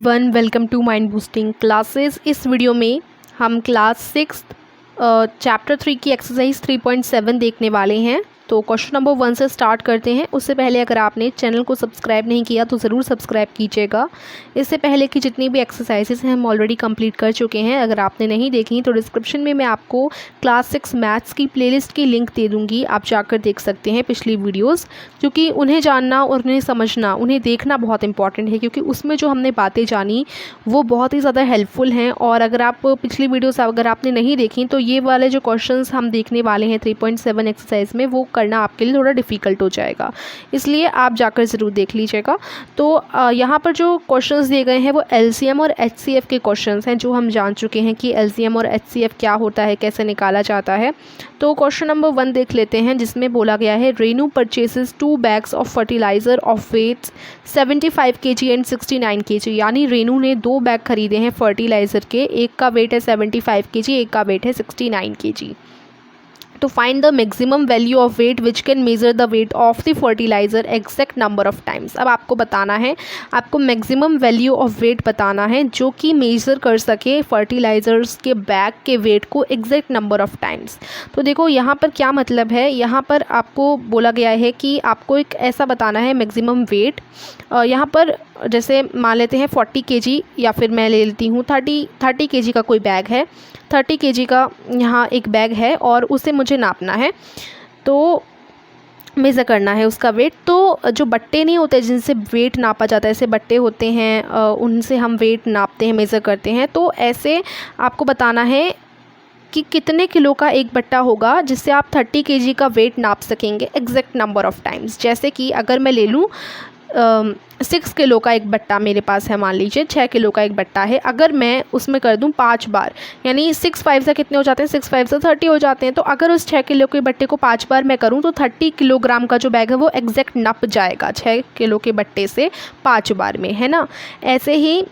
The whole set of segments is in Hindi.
Welcome to mind boosting classes. इस वीडियो में हम क्लास 6 चैप्टर 3 की एक्सरसाइज 3.7 देखने वाले हैं। तो क्वेश्चन नंबर 1 से स्टार्ट करते हैं। उससे पहले अगर आपने चैनल को सब्सक्राइब नहीं किया तो ज़रूर सब्सक्राइब कीजिएगा। इससे पहले की जितनी भी एक्सरसाइजेस हैं हम ऑलरेडी कंप्लीट कर चुके हैं। अगर आपने नहीं देखी तो डिस्क्रिप्शन में मैं आपको क्लास 6 मैथ्स की प्लेलिस्ट की लिंक दे दूँगी, आप जाकर देख सकते हैं पिछली वीडियोज़, क्योंकि उन्हें जानना और उन्हें समझना, उन्हें देखना बहुत इंपॉर्टेंट है, क्योंकि उसमें जो हमने बातें जानी वो बहुत ही ज़्यादा हेल्पफुल हैं। और अगर आप पिछली वीडियोस अगर आपने नहीं देखी तो ये वाले जो क्वेश्चंस हम देखने वाले हैं 3.7 एक्सरसाइज में, वो करना आपके लिए थोड़ा डिफ़िकल्ट हो जाएगा, इसलिए आप जाकर ज़रूर देख लीजिएगा। तो यहाँ पर जो क्वेश्चंस दिए गए हैं वो एलसीएम और एचसीएफ के क्वेश्चंस हैं, जो हम जान चुके हैं कि एलसीएम और एचसीएफ क्या होता है, कैसे निकाला जाता है। तो क्वेश्चन नंबर 1 देख लेते हैं, जिसमें बोला गया है Renu purchases 2 bags of fertiliser of weights 75 kg and 69 kg। यानी रेनू ने 2 बैग खरीदे हैं फर्टिलाइज़र के, एक का वेट है 75 kg, एक का वेट है 69 kg। तो find the maximum value of weight which can measure the weight of the fertiliser exact number of times. अब आपको बताना है, आपको मैक्सिमम वैल्यू ऑफ वेट बताना है जो कि मेज़र कर सके फर्टिलाइज़र्स के बैग के वेट को एग्जैक्ट नंबर ऑफ टाइम्स। तो देखो यहाँ पर क्या मतलब है, यहाँ पर आपको बोला गया है कि आपको एक ऐसा बताना है मैक्सिमम वेट। यहाँ पर जैसे मान लेते हैं 40 kg, या फिर मैं ले लेती हूँ 30 kg का कोई बैग है, 30 kg का यहाँ एक बैग है और उसे मुझे नापना है, तो मेज़र करना है उसका वेट। तो जो बट्टे नहीं होते जिनसे वेट नापा जाता है, ऐसे बट्टे होते हैं, उनसे हम वेट नापते हैं, मेज़र करते हैं। तो ऐसे आपको बताना है कि कितने किलो का एक बट्टा होगा जिससे आप 30 kg का वेट नाप सकेंगे एग्जैक्ट नंबर ऑफ़ टाइम्स। जैसे कि अगर मैं ले लूँ 6 किलो का एक बट्टा मेरे पास है, मान लीजिए 6 किलो का एक बट्टा है, अगर मैं उसमें कर दूं 5 बार, यानी 6 5 से कितने हो जाते हैं, 6 5 से 30 हो जाते हैं। तो अगर उस 6 किलो के बट्टे को 5 बार मैं करूं तो 30 किलोग्राम का जो बैग है वो एग्जैक्ट नप जाएगा 6 किलो के बट्टे से 5 बार में, है ना। ऐसे ही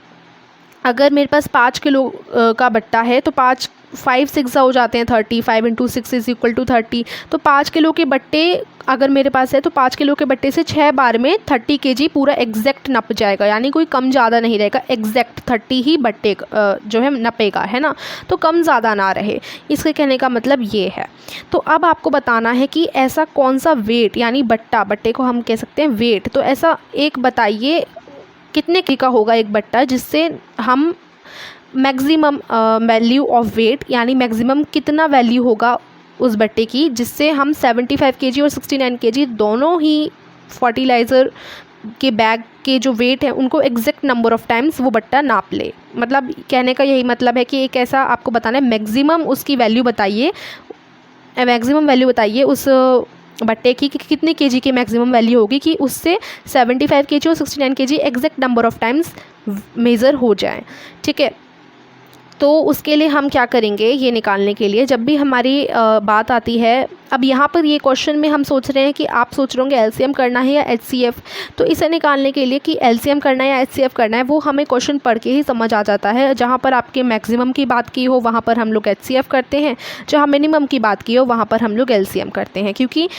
अगर मेरे पास 5 किलो का बट्टा है तो 5 5 6 हो जाते हैं 30, 5 × 6 = 30। तो 5 किलो के बट्टे अगर मेरे पास है तो 5 किलो के बट्टे से 6 बार में 30 kg पूरा एग्जैक्ट नप जाएगा, यानी कोई कम ज़्यादा नहीं रहेगा, एग्जैक्ट 30 ही बट्टे जो है नपेगा, है ना। तो कम ज़्यादा ना रहे, इसके कहने का मतलब ये है। तो अब आपको बताना है कि ऐसा कौन सा वेट, यानी बट्टे को हम कह सकते हैं वेट, तो ऐसा एक बताइए कितने का होगा एक बट्टा जिससे हम मैक्सिमम वैल्यू ऑफ वेट, यानी मैक्सिमम कितना वैल्यू होगा उस बट्टे की जिससे हम 75 kg और 69 kg दोनों ही फर्टिलाइज़र के बैग के जो वेट है उनको एग्जैक्ट नंबर ऑफ़ टाइम्स वो बट्टा नाप ले। मतलब कहने का यही मतलब है कि एक ऐसा आपको बताना है मैक्सिमम उसकी वैल्यू बताइए, मैक्सिमम वैल्यू बताइए उस बट्टे की कि कितने केजी की मैक्सिमम वैल्यू होगी कि उससे 75 kg और 69 kg exact number of times measure हो जाए, ठीक है। तो उसके लिए हम क्या करेंगे, ये निकालने के लिए जब भी हमारी बात आती है, अब यहाँ पर ये क्वेश्चन में हम सोच रहे हैं कि आप सोच रहे होंगे एलसीएम करना है या एचसीएफ। तो इसे निकालने के लिए कि एलसीएम करना है या एचसीएफ करना है वो हमें क्वेश्चन पढ़ के ही समझ आ जाता है। जहाँ पर आपके मैक्सिमम की बात की हो वहाँ पर हम लोग एचसीएफ करते हैं, जहाँ मिनिमम की बात की हो वहाँ पर हम लोग एलसीएम करते हैं, क्योंकि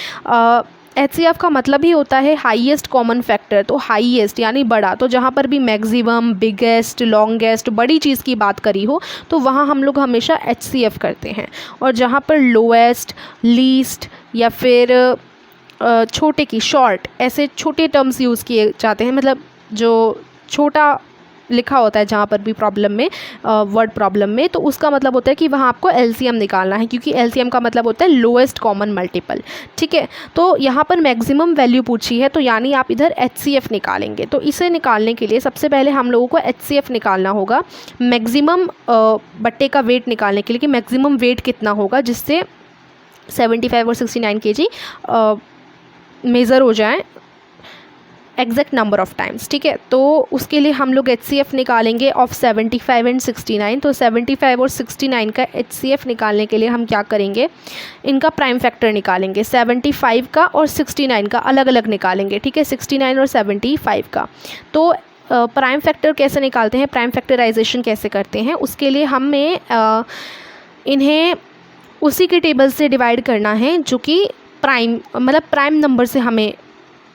एचसीएफ का मतलब ही होता है हाईएस्ट कॉमन फैक्टर। तो हाईएस्ट यानी बड़ा, तो जहाँ पर भी मैक्सिमम, बिगेस्ट, लॉन्गेस्ट, बड़ी चीज़ की बात करी हो तो वहाँ हम लोग हमेशा एचसीएफ करते हैं। और जहाँ पर लोएस्ट, लीस्ट या फिर छोटे की शॉर्ट, ऐसे छोटे टर्म्स यूज़ किए जाते हैं, मतलब जो छोटा लिखा होता है जहाँ पर भी प्रॉब्लम में, वर्ड प्रॉब्लम में, तो उसका मतलब होता है कि वहाँ आपको एलसीएम निकालना है, क्योंकि एलसीएम का मतलब होता है लोएस्ट कॉमन मल्टीपल, ठीक है। तो यहाँ पर मैक्सिमम वैल्यू पूछी है तो यानी आप इधर एचसीएफ निकालेंगे। तो इसे निकालने के लिए सबसे पहले हम लोगों को एचसीएफ निकालना होगा, मैक्सिमम बट्टे का वेट निकालने के लिए कि मैक्सिमम वेट कितना होगा जिससे 75 और 69 kg मेज़र हो जाए एग्जैक्ट नंबर ऑफ़ टाइम्स, ठीक है। तो उसके लिए हम लोग एचसीएफ निकालेंगे ऑफ 75 एंड 69। तो 75 और 69 का एचसीएफ निकालने के लिए हम क्या करेंगे, इनका प्राइम फैक्टर निकालेंगे, 75 का और 69 का अलग अलग निकालेंगे, ठीक है, 69 और 75 का। तो प्राइम फैक्टर कैसे निकालते हैं, प्राइम फैक्टराइजेशन कैसे करते हैं, उसके लिए हमें इन्हें उसी के टेबल से डिवाइड करना है जो कि प्राइम, मतलब प्राइम नंबर से हमें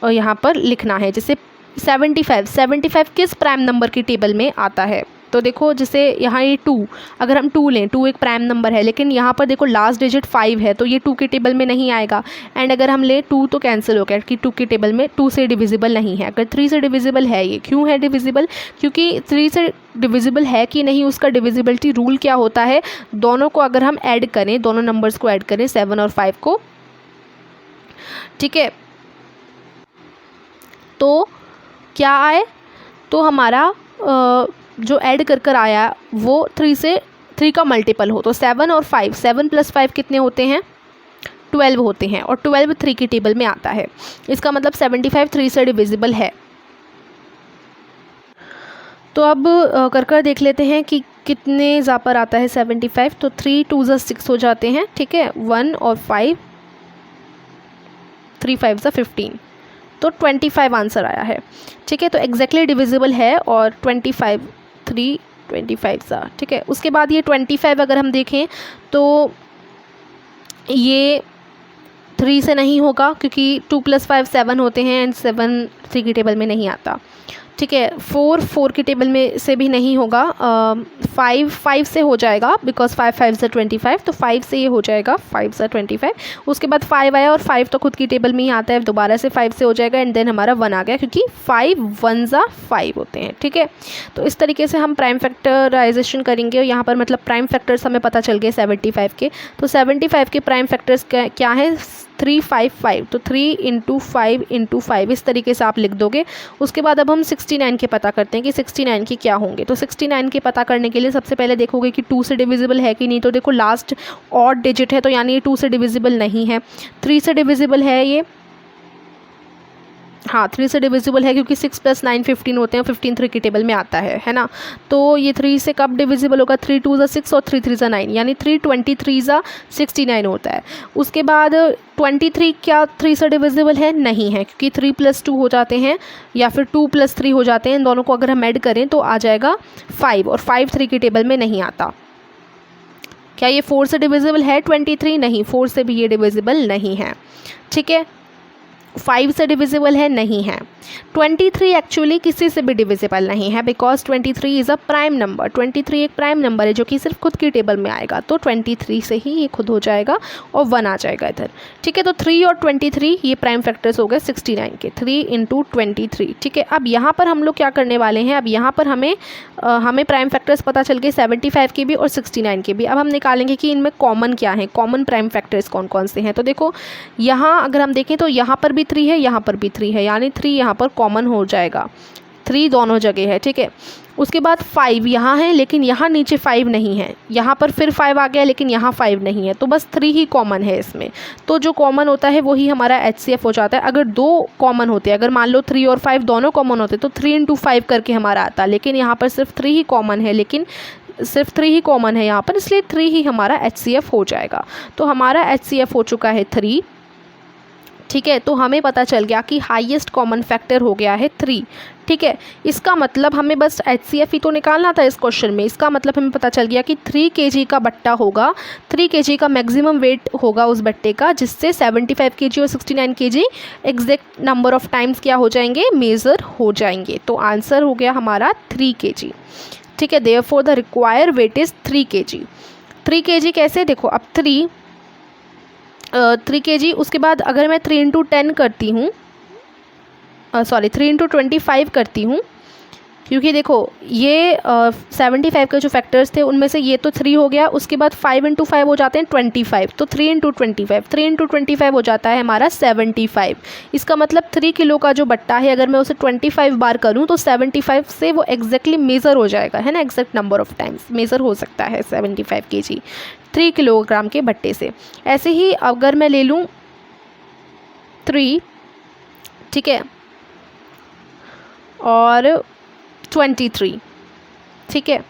यहाँ पर लिखना है। जैसे 75 किस प्राइम नंबर की टेबल में आता है? तो देखो जैसे यहाँ ये 2, अगर हम 2 लें, 2 एक प्राइम नंबर है, लेकिन यहाँ पर देखो लास्ट डिजिट 5 है, तो ये 2 की टेबल में नहीं आएगा। एंड अगर हम ले 2 तो कैंसिल हो गया कि 2 की टेबल में 2 से डिविजिबल नहीं है। अगर 3 से डिविजिबल है, ये क्यों है डिविजिबल? क्योंकि 3 से डिविजिबल है कि नहीं, उसका डिविजिबिलिटी रूल क्या होता है, दोनों को अगर हम ऐड करें, दोनों नंबर्स को ऐड करें 7 और 5 को, ठीक है, तो क्या आए, तो हमारा जो ऐड कर आया वो 3 का मल्टीपल हो, तो 7 और 5, 7 + 5 कितने होते हैं? 12 होते हैं, और 12 3 की टेबल में आता है। इसका मतलब 75 3 से डिविजिबल है। तो अब कर देख लेते हैं कि कितने जा पर आता है 75। तो 3 2 ज़ा 6 हो जाते हैं, ठीक है, 1 और 5, 3 5 ज़ा 15, तो 25 आंसर आया है, ठीक है। तो एग्जैक्टली डिविजिबल है, और 25 3 25 सा, ठीक है। उसके बाद ये 25 अगर हम देखें तो ये 3 से नहीं होगा, क्योंकि 2 + 5 7 होते हैं, एंड 7 3 की टेबल में नहीं आता, ठीक है। 4 की टेबल में से भी नहीं होगा। 5 से हो जाएगा, बिकॉज 5 5 ज़ा 25, तो 5 से ये हो जाएगा, 5 ज़ा 25। उसके बाद 5 आया, और 5 तो खुद की टेबल में ही आता है, दोबारा से 5 से हो जाएगा, एंड देन हमारा 1 आ गया, क्योंकि 5 1 ज़ा 5 होते हैं, ठीक है। तो इस तरीके से हम प्राइम फैक्टराइजेशन करेंगे। यहाँ पर मतलब प्राइम फैक्टर्स हमें पता चल गए 75 के। तो 75 के प्राइम फैक्टर्स क्या है? 3 5 5, तो 3 × 5 × 5 इस तरीके से आप लिख दोगे। उसके बाद अब हम 69 के पता करते हैं कि 69 के क्या होंगे। तो 69 के पता करने के लिए सबसे पहले देखोगे कि 2 से डिविजिबल है कि नहीं। तो देखो लास्ट ऑड डिजिट है, तो यानी ये 2 से डिविजिबल नहीं है। 3 से डिविजिबल है ये, हाँ 3 से डिविजिबल है, क्योंकि 6 + 9 15 होते हैं, 15 3 की टेबल में आता है ना। तो ये 3 से कब डिविजिबल होगा? 3 2 ज़ा 6 और 3 3 ज़ा 9, यानी 3 23 ज़ा 69 होता है। उसके बाद 23 क्या 3 से डिविजिबल है? नहीं है, क्योंकि 3 + 2 हो जाते हैं, या फिर 2 + 3 हो जाते हैं। इन दोनों को अगर हम ऐड करें तो आ जाएगा 5, और 5 3 की टेबल में नहीं आता। क्या ये 4 से डिविजिबल है 23? नहीं, 4 से भी ये डिविजिबल नहीं है, ठीक है। 5 से डिविजिबल है? नहीं है। 23 एक्चुअली किसी से भी डिविजिबल नहीं है, because 23 is a prime number. 23 एक प्राइम नंबर है जो कि सिर्फ खुद की टेबल में आएगा, तो 23 से ही ये खुद हो जाएगा, और 1 आ जाएगा इधर, ठीक है। तो 3 और 23 ये प्राइम फैक्टर्स हो गए 69 के, 3 × 23, ठीक है। अब यहाँ पर हम लोग क्या करने वाले हैं? अब यहाँ पर हमें प्राइम फैक्टर्स पता चल गए 75 के भी और 69 के भी। अब हम निकालेंगे कि इनमें कॉमन क्या है, कॉमन प्राइम फैक्टर्स कौन कौन से हैं। तो देखो यहाँ अगर हम देखें तो यहाँ पर भी 3 है, यहाँ पर भी 3 है, यानी 3 यहाँ पर कॉमन हो जाएगा। 3 दोनों जगह है, ठीक है। उसके बाद 5 यहाँ है, लेकिन यहाँ नीचे 5 नहीं है, यहाँ पर फिर 5 आ गया, लेकिन यहाँ 5 नहीं है, तो बस 3 ही कॉमन है इसमें। तो जो कॉमन होता है वही हमारा HCF हो जाता है। अगर 2 कॉमन होते हैं, अगर मान लो 3 और 5 दोनों कॉमन होते तो 3 × 5 करके हमारा आता, लेकिन यहाँ पर सिर्फ 3 ही कॉमन है, यहाँ पर, इसलिए 3 ही हमारा HCF हो जाएगा। तो हमारा HCF हो चुका है 3, ठीक है। तो हमें पता चल गया कि हाईएस्ट कॉमन फैक्टर हो गया है 3, ठीक है। इसका मतलब हमें बस HCF ही तो निकालना था इस क्वेश्चन में। इसका मतलब हमें पता चल गया कि 3 kg का बट्टा होगा, 3 kg का मैक्सिमम वेट होगा उस बट्टे का, जिससे 75 kg और 69 kg exact number of times क्या हो जाएंगे? मेज़र हो जाएंगे। तो आंसर हो गया हमारा 3 kg, ठीक है। Therefore the require weight is 3 kg। 3 kg कैसे? देखो अब 3 kg, उसके बाद अगर मैं 3 × 10 करती हूँ, 3 × 25 करती हूँ, क्योंकि देखो ये 75 के जो फैक्टर्स थे उनमें से ये तो 3 हो गया। उसके बाद 5 × 5 हो जाते हैं 25, तो 3 × 25, 3 × 25 हो जाता है हमारा 75। इसका मतलब 3 किलो का जो बट्टा है, अगर मैं उसे 25 बार करूं तो 75 से वो एग्जैक्टली मेज़र हो जाएगा, है ना। Exact number of times measure हो सकता है 75 kg 3 किलोग्राम के बट्टे से। ऐसे ही अगर मैं ले लूँ 3, ठीक है, और 23, ठीक है।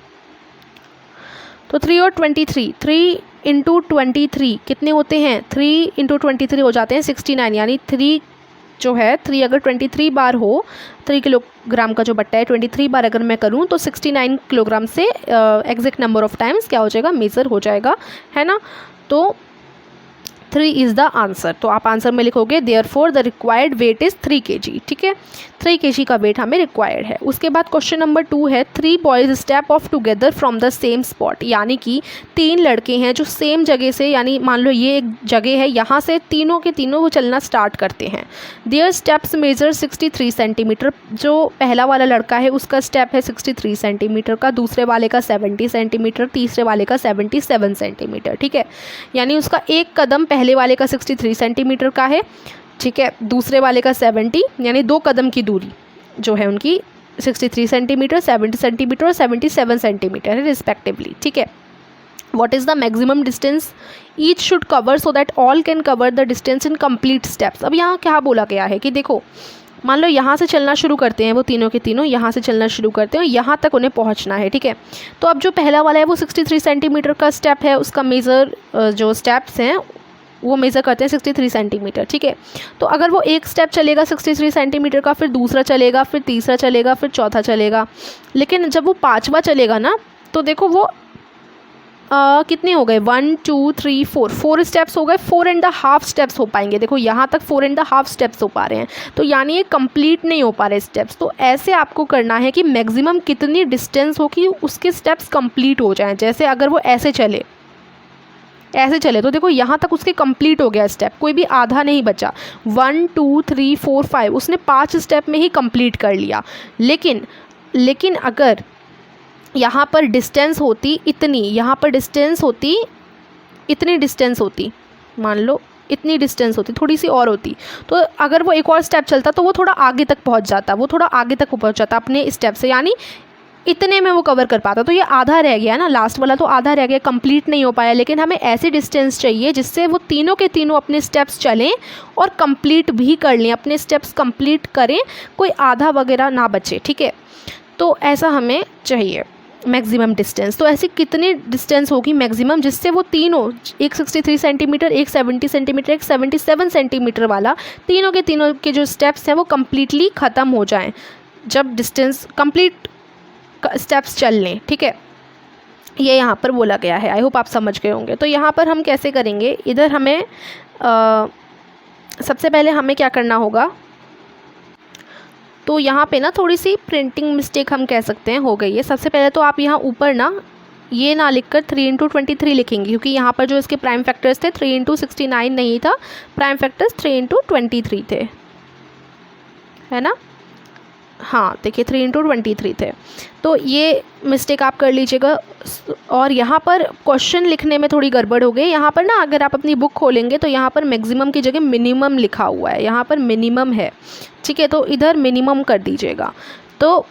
तो 3 और 23, 3 × 23 कितने होते हैं? 3 × 23 हो जाते हैं 69, यानी 3 जो है 3 अगर 23 बार हो, 3 किलोग्राम का जो बट्टा है 23 बार अगर मैं करूं तो 69 किलोग्राम से एग्जैक्ट नंबर ऑफ टाइम्स क्या हो जाएगा? मेज़र हो जाएगा, है ना। तो 3 इज़ द आंसर। तो आप आंसर में लिखोगे therefore the required weight is 3 kg। ठीक है, 3 kg का वेट हमें रिक्वायर्ड है। उसके बाद क्वेश्चन नंबर 2 है 3 boys step of together from the same spot, यानी कि 3 लड़के हैं जो सेम जगह से, यानी मान लो ये एक जगह है, यहाँ से तीनों के तीनों वो चलना स्टार्ट करते हैं। Their steps measure 63 centimetre. जो पहला वाला लड़का है उसका स्टेप है 63 सेंटीमीटर का, दूसरे वाले का 70 सेंटीमीटर, तीसरे वाले का 77 सेंटीमीटर। ठीक है, यानी उसका एक कदम पहले वाले का 63 सेंटीमीटर का है, ठीक है, दूसरे वाले का 70, यानी 2 कदम की दूरी जो है उनकी 63 सेंटीमीटर, 70 सेंटीमीटर और 77 सेंटीमीटर है रिस्पेक्टिवली। ठीक है, what is the maximum distance each should cover so that all can cover the distance in complete steps। अब यहाँ क्या बोला गया है कि देखो, मान लो यहाँ से चलना शुरू करते हैं वो तीनों के तीनों, यहाँ से चलना शुरू करते हैं, यहाँ तक उन्हें पहुँचना है। ठीक है, तो अब जो पहला वाला है वो 63 सेंटीमीटर का स्टेप है, उसका मेज़र जो स्टेप्स हैं वो मेज़र करते हैं 63 सेंटीमीटर। ठीक है, तो अगर वो एक स्टेप चलेगा 63 सेंटीमीटर का, फिर दूसरा चलेगा, फिर तीसरा चलेगा, फिर चौथा चलेगा, लेकिन जब वो 5वां चलेगा ना, तो देखो वो कितने हो गए, 1 2 3 4 स्टेप्स हो गए, 4.5 स्टेप्स हो पाएंगे। देखो यहाँ तक 4.5 स्टेप्स हो पा रहे हैं, तो यानी ये कंप्लीट नहीं हो पा रहे स्टेप्स। तो ऐसे आपको करना है कि मैक्सिमम कितनी डिस्टेंस हो कि उसके स्टेप्स कंप्लीट हो जाएं। जैसे अगर वो ऐसे चले तो देखो यहाँ तक उसके कंप्लीट हो गया स्टेप, कोई भी आधा नहीं बचा। 1 2 3 4 5 उसने 5 स्टेप में ही कंप्लीट कर लिया। लेकिन अगर यहाँ पर डिस्टेंस होती इतनी, यहाँ पर डिस्टेंस होती इतनी डिस्टेंस होती, मान लो इतनी डिस्टेंस होती, थोड़ी सी और होती, तो अगर वो एक और स्टेप चलता तो वो थोड़ा आगे तक पहुँच जाता, अपने स्टेप से, यानी इतने में वो कवर कर पाता। तो ये आधा रह गया ना, लास्ट वाला तो आधा रह गया, कंप्लीट नहीं हो पाया। लेकिन हमें ऐसी डिस्टेंस चाहिए जिससे वो तीनों के तीनों अपने स्टेप्स चलें और कंप्लीट भी कर लें, अपने स्टेप्स कंप्लीट करें, कोई आधा वगैरह ना बचे। ठीक है, तो ऐसा हमें चाहिए मैक्सिमम डिस्टेंस। तो ऐसी कितनी डिस्टेंस होगी मैक्सिमम जिससे वो तीनों, एक 63 सेंटीमीटर, एक 70 सेंटीमीटर, एक 77 सेंटीमीटर वाला, तीनों के जो स्टेप्स हैं वो कम्प्लीटली ख़त्म हो जाएं जब डिस्टेंस कंप्लीट स्टेप्स चल लें। ठीक है, ये यहाँ पर बोला गया है। आई होप आप समझ गए होंगे। तो यहाँ पर हम कैसे करेंगे, इधर हमें सबसे पहले हमें क्या करना होगा, तो यहाँ पे ना थोड़ी सी प्रिंटिंग मिस्टेक हम कह सकते हैं हो गई है। सबसे पहले तो आप यहाँ ऊपर ना ये ना लिखकर 3 × 23 लिखेंगे, क्योंकि यहाँ पर जो इसके प्राइम फैक्टर्स थे 3 × 69 नहीं था, प्राइम फैक्टर्स 3 × 23 थे, है ना। हाँ देखिए 3 × 23 थे, तो ये मिस्टेक आप कर लीजिएगा। और यहाँ पर क्वेश्चन लिखने में थोड़ी गड़बड़ हो गई। यहाँ पर ना अगर आप अपनी बुक खोलेंगे तो यहाँ पर मैक्सिमम की जगह मिनिमम लिखा हुआ है, यहाँ पर मिनिमम है। ठीक है, तो इधर मिनिमम कर दीजिएगा। तो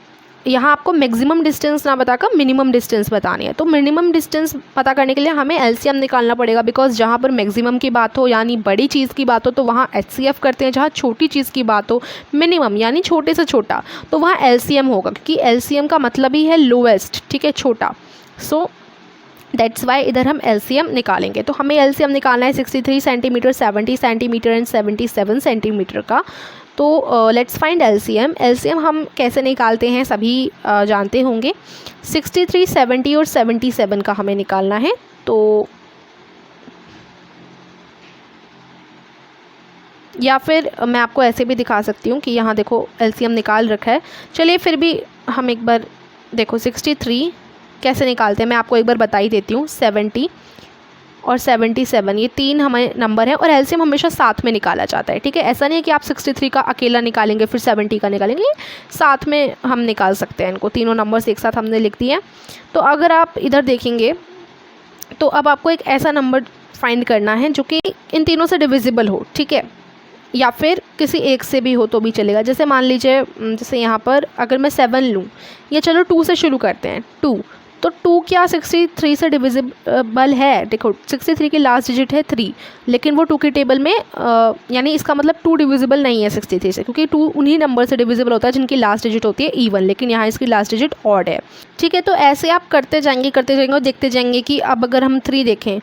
यहाँ आपको मैक्सिमम डिस्टेंस ना बताकर मिनिमम डिस्टेंस बतानी है। तो मिनिमम डिस्टेंस पता करने के लिए हमें एलसीएम निकालना पड़ेगा, बिकॉज जहाँ पर मैक्सिमम की बात हो यानी बड़ी चीज़ की बात हो तो वहाँ एचसीएफ करते हैं, जहाँ छोटी चीज़ की बात हो मिनिमम यानी छोटे से छोटा तो वहाँ एलसीएम होगा, क्योंकि एलसीएम का मतलब ही है लोएस्ट। ठीक है, छोटा। सो दैट्स वाई इधर हम एलसीएम निकालेंगे। तो हमें एलसीएम निकालना है 63 सेंटीमीटर, 70 सेंटीमीटर एंड 77 सेंटीमीटर का। तो लेट्स फाइंड एलसीएम। एलसीएम हम कैसे निकालते हैं सभी जानते होंगे। 63, 70 और 77 का हमें निकालना है। तो या फिर मैं आपको ऐसे भी दिखा सकती हूँ कि यहाँ देखो एलसीएम निकाल रखा है। चलिए फिर भी हम एक बार देखो 63 कैसे निकालते हैं मैं आपको एक बार बता ही देती हूँ। 70 और 77 ये 3 हमारे नंबर हैं और एलसीएम हमेशा साथ में निकाला जाता है। ठीक है, ऐसा नहीं है कि आप 63 का अकेला निकालेंगे फिर 70 का निकालेंगे, साथ में हम निकाल सकते हैं इनको। तीनों नंबर्स एक साथ हमने लिख दिए हैं। तो अगर आप इधर देखेंगे तो अब आपको एक ऐसा नंबर फाइंड करना है जो कि इन तीनों से डिविजिबल हो। ठीक है, या फिर किसी एक से भी हो तो भी चलेगा। जैसे मान लीजिए जैसे यहाँ पर अगर मैं 7 लूँ, या चलो 2 से शुरू करते हैं। 2 तो 2 क्या 63 से डिविजिबल है? देखो 63 की लास्ट डिजिट है 3, लेकिन वो 2 की टेबल में यानी इसका मतलब 2 डिविजिबल नहीं है 63 से, क्योंकि 2 उन्हीं नंबर से डिविजिबल होता है जिनकी लास्ट डिजिट होती है इवन, लेकिन यहाँ इसकी लास्ट डिजिट ऑड है। ठीक है, तो ऐसे आप करते जाएंगे और देखते जाएंगे कि अब अगर हम 3 देखें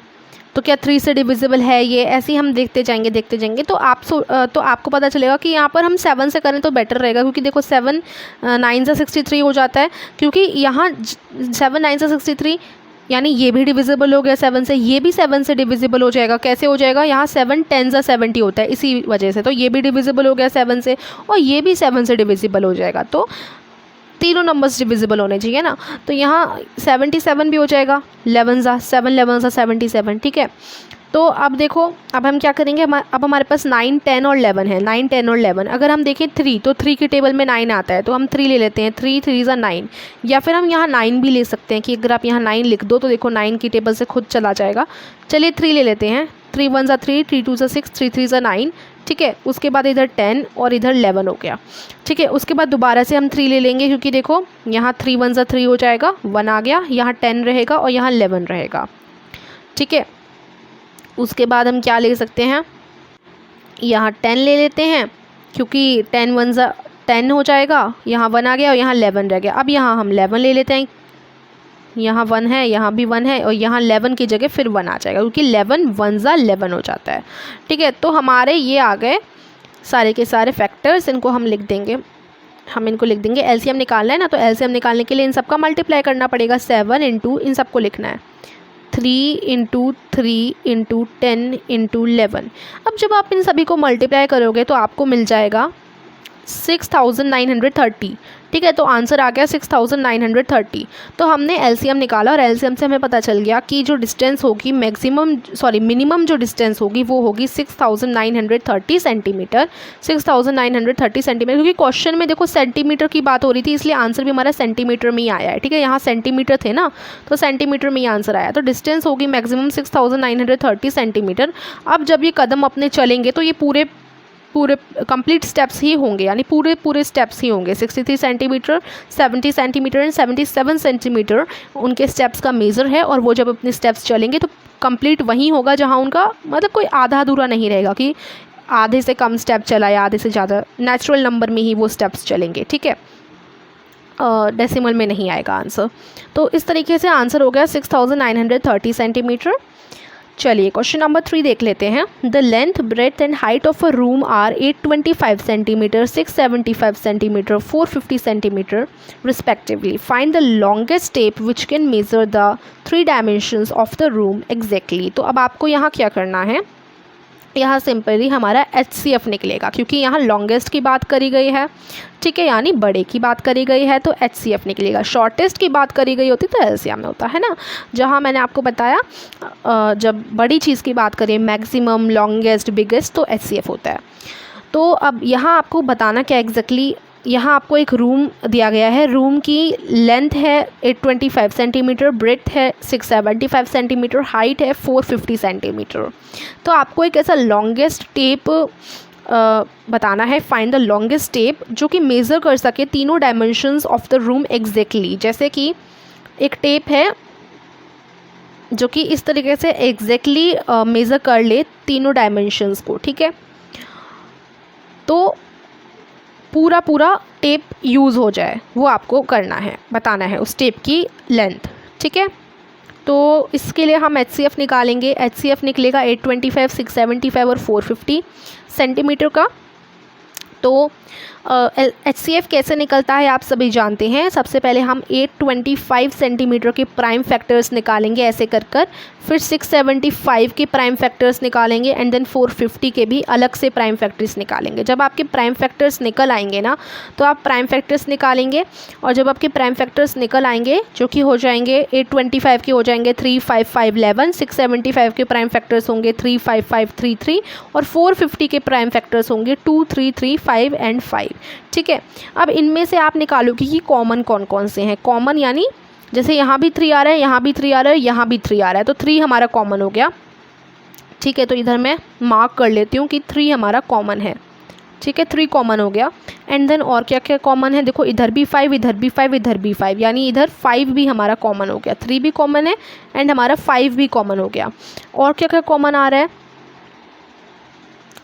तो क्या 3 से डिविजिबल है ये, ऐसे ही हम देखते जाएंगे। तो आपको पता चलेगा कि यहाँ पर हम 7 से करें तो बेटर रहेगा, क्योंकि देखो 7 9 से 63 हो जाता है, क्योंकि यहाँ 7 9 से 63 यानी ये भी डिविजिबल हो गया 7 से, ये भी 7 से डिविजिबल हो जाएगा। कैसे हो जाएगा, यहाँ 7 10 सा 70 होता है इसी वजह से, तो ये भी डिविजिबल हो गया 7 से और ये भी 7 से डिविजिबल हो जाएगा। तो तीनों नंबर्स डिविजिबल होने चाहिए ना, तो यहाँ 77 भी हो जाएगा 11 सा 7 11 सा 77, ठीक है। तो अब देखो, अब हम क्या करेंगे, अब हमारे पास 9 10 और 11 है, 9 10 और 11। अगर हम देखें 3, तो 3 की टेबल में 9 आता है, तो हम 3 ले लेते हैं, 3 3 ज़ा 9, या फिर हम यहाँ 9 भी ले सकते हैं कि अगर आप यहाँ 9 लिख दो तो देखो 9 की टेबल से खुद चला जाएगा। चलिए 3 ले लेते हैं, 3 1 ज़ा 3, 3 2 ज़ा 6, 3 3 ज़ा 9, ठीक है। उसके बाद इधर 10 और इधर 11 हो गया, ठीक है। उसके बाद दोबारा से हम 3 ले लेंगे, क्योंकि देखो यहाँ 3 1 ज़ा 3 हो जाएगा, 1 आ गया, यहाँ 10 रहेगा और यहाँ 11 रहेगा, ठीक है। उसके बाद हम क्या ले सकते हैं, यहाँ 10 ले लेते हैं, क्योंकि 10 1 ज़ा 10 हो जाएगा, यहाँ 1 आ गया और यहाँ 11 रह गया। अब यहाँ हम 11 ले लेते हैं, यहाँ 1 है, यहाँ भी 1 है और यहाँ 11 की जगह फिर 1 आ जाएगा, क्योंकि 11 1 ज़ा 11 हो जाता है, ठीक है। तो हमारे ये आ गए सारे के सारे फैक्टर्स, इनको हम लिख देंगे, हम इनको लिख देंगे। एलसीएम निकालना है ना, तो एलसीएम निकालने के लिए इन सबका मल्टीप्लाई करना पड़ेगा, 7 इंटू इन सबको लिखना है, 3 इंटू 3 इंटू 10 इंटू 11। अब जब आप इन सभी को मल्टीप्लाई करोगे तो आपको मिल जाएगा 6930, ठीक है। तो आंसर आ गया 6930। तो हमने एलसीएम निकाला और एलसीएम से हमें पता चल गया कि जो डिस्टेंस होगी मिनिमम जो डिस्टेंस होगी वो होगी 6930 सेंटीमीटर, 6930 सेंटीमीटर, क्योंकि क्वेश्चन में देखो सेंटीमीटर की बात हो रही थी, इसलिए आंसर भी हमारा सेंटीमीटर में ही आया है, ठीक है। यहाँ सेंटीमीटर थे ना, तो सेंटीमीटर में ही आंसर आया। तो डिस्टेंस होगी मैक्सिमम 6930 सेंटीमीटर। अब जब ये कदम अपने चलेंगे तो ये पूरे कंप्लीट स्टेप्स ही होंगे, यानी पूरे स्टेप्स ही होंगे। 63 सेंटीमीटर, 70 सेंटीमीटर एंड 77 सेंटीमीटर उनके स्टेप्स का मेज़र है, और वो जब अपने स्टेप्स चलेंगे तो कंप्लीट वहीं होगा जहाँ उनका मतलब कोई आधा अधूरा नहीं रहेगा कि आधे से कम स्टेप चला या आधे से ज़्यादा, नेचुरल नंबर में ही वो स्टेप्स चलेंगे, ठीक है। डेसिमल में नहीं आएगा आंसर। तो इस तरीके से आंसर हो गया 6930 सेंटीमीटर। चलिए क्वेश्चन नंबर 3 देख लेते हैं। The length breadth and height of a room are 825 centimetre, 675 centimetre, 450 centimetre respectively. Find the longest tape which can measure the 3 dimensions of the room exactly. तो अब आपको यहाँ क्या करना है, यहाँ सिंपली हमारा HCF निकलेगा, क्योंकि यहाँ लॉन्गेस्ट की बात करी गई है, ठीक है, यानी बड़े की बात करी गई है तो HCF निकलेगा। शॉर्टेस्ट की बात करी गई होती तो LCM में होता है ना, जहाँ मैंने आपको बताया जब बड़ी चीज़ की बात करें, मैक्सिमम, लॉन्गेस्ट, बिगेस्ट, तो HCF होता है। तो अब यहाँ आपको बताना क्या एग्जैक्टली, यहाँ आपको एक रूम दिया गया है, रूम की लेंथ है 825 सेंटीमीटर, ब्रेथ है 675 सेंटीमीटर, हाइट है 450 सेंटीमीटर। तो आपको एक ऐसा लॉन्गेस्ट टेप बताना है, फाइंड द लॉन्गेस्ट टेप जो कि मेज़र कर सके तीनों dimensions of the room exactly. जैसे कि एक टेप है जो कि इस तरीके से एग्जैक्टली मेज़र कर ले तीनों डायमेंशंस को, ठीक है। तो पूरा टेप यूज़ हो जाए वो आपको करना है, बताना है उस टेप की लेंथ, ठीक है। तो इसके लिए हम HCF निकालेंगे। HCF निकलेगा 825, 675 और 450 सेंटीमीटर का। तो HCF कैसे निकलता है आप सभी जानते हैं। सबसे पहले हम 825 सेंटीमीटर के प्राइम फैक्टर्स निकालेंगे ऐसे कर फिर 675 के प्राइम फैक्टर्स निकालेंगे एंड देन 450 के भी अलग से प्राइम फैक्टर्स निकालेंगे। जब आपके प्राइम फैक्टर्स निकल आएंगे ना, तो आप प्राइम फैक्टर्स निकालेंगे, और जब आपके प्राइम फैक्टर्स निकल आएंगे जो कि हो जाएंगे 825 के हो जाएंगे 3 5 5 11, 675 के प्राइम फैक्टर्स होंगे 3 5 5 3 3 और 450 के प्राइम फैक्टर्स होंगे 2 3 3 5 एंड 5, ठीक है। अब इनमें से आप निकालोगे कि कॉमन कौन कौन से हैं। कॉमन यानी जैसे यहाँ भी 3 आ रहा है, यहाँ भी 3 आ रहा है, यहाँ भी 3 आ रहा है, तो 3 हमारा कॉमन हो गया, ठीक है। तो इधर मैं मार्क कर लेती हूँ कि 3 हमारा कॉमन है, ठीक है, 3 कॉमन हो गया। एंड देन और क्या क्या कॉमन है, देखो इधर भी 5, इधर भी 5, इधर भी 5, यानी इधर 5 भी हमारा कॉमन हो गया। 3 भी कॉमन है एंड हमारा 5 भी कॉमन हो गया। और क्या क्या कॉमन आ रहा है,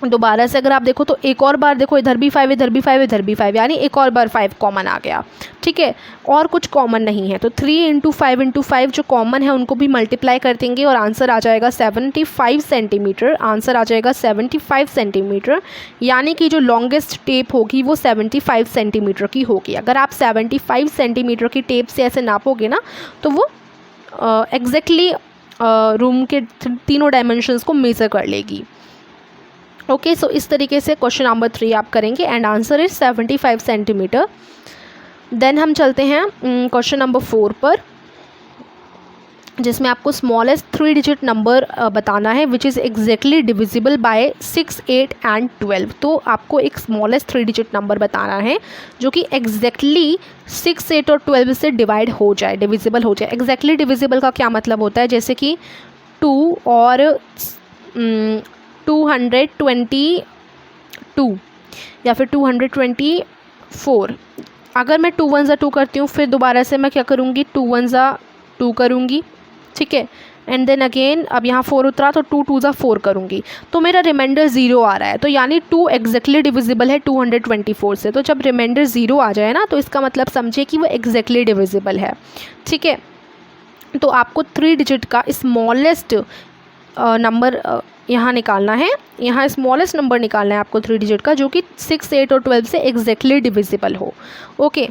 दोबारा से अगर आप देखो तो एक और बार देखो, इधर भी 5, इधर भी 5, इधर भी 5, यानी एक और बार 5 कॉमन आ गया, ठीक है। और कुछ कॉमन नहीं है, तो 3 × 5 × 5 जो कॉमन है उनको भी मल्टीप्लाई कर देंगे और आंसर आ जाएगा 75 सेंटीमीटर। आंसर आ जाएगा 75 सेंटीमीटर, यानी कि जो लॉन्गेस्ट टेप होगी वो 75 सेंटीमीटर की होगी। अगर आप 75 सेंटीमीटर की टेप से ऐसे नापोगे ना, तो वो एग्जैक्टली रूम के तीनों डायमेंशंस को मेज़र कर लेगी। ओके, सो इस तरीके से क्वेश्चन नंबर 3 आप करेंगे and answer is 75 centimetre. Then हम चलते हैं क्वेश्चन नंबर 4 पर, जिसमें आपको स्मॉलेस्ट 3 डिजिट नंबर बताना है which is exactly divisible by 6, 8 and 12। तो आपको एक स्मॉलेस्ट 3 डिजिट नंबर बताना है जो कि एग्जैक्टली 6, 8 और 12 से डिवाइड हो जाए, डिविजिबल हो जाए। एग्जैक्टली डिविजिबल का क्या मतलब होता है, जैसे कि 2 और 222 या फिर 224। अगर मैं 2 1 2 करती हूँ, फिर दोबारा से मैं क्या करूँगी, 2 1 2 करूँगी, ठीक है, एंड देन अगेन अब यहाँ 4 उतरा तो 2 2 4 करूँगी, तो मेरा रिमाइंडर 0 आ रहा है। तो यानी 2 एग्जैक्टली डिविजिबल है 224 से। तो जब रिमाइंडर 0 आ जाए ना, तो इसका मतलब समझिए कि वो एग्जैक्टली डिविजिबल है, ठीक है। तो आपको 3 डिजिट का स्मॉलेस्ट नंबर यहाँ निकालना है, यहाँ स्मॉलेस्ट नंबर निकालना है आपको 3 डिजिट का, जो कि 6, 8 और 12 से एग्जैक्टली डिविजिबल हो। ओके,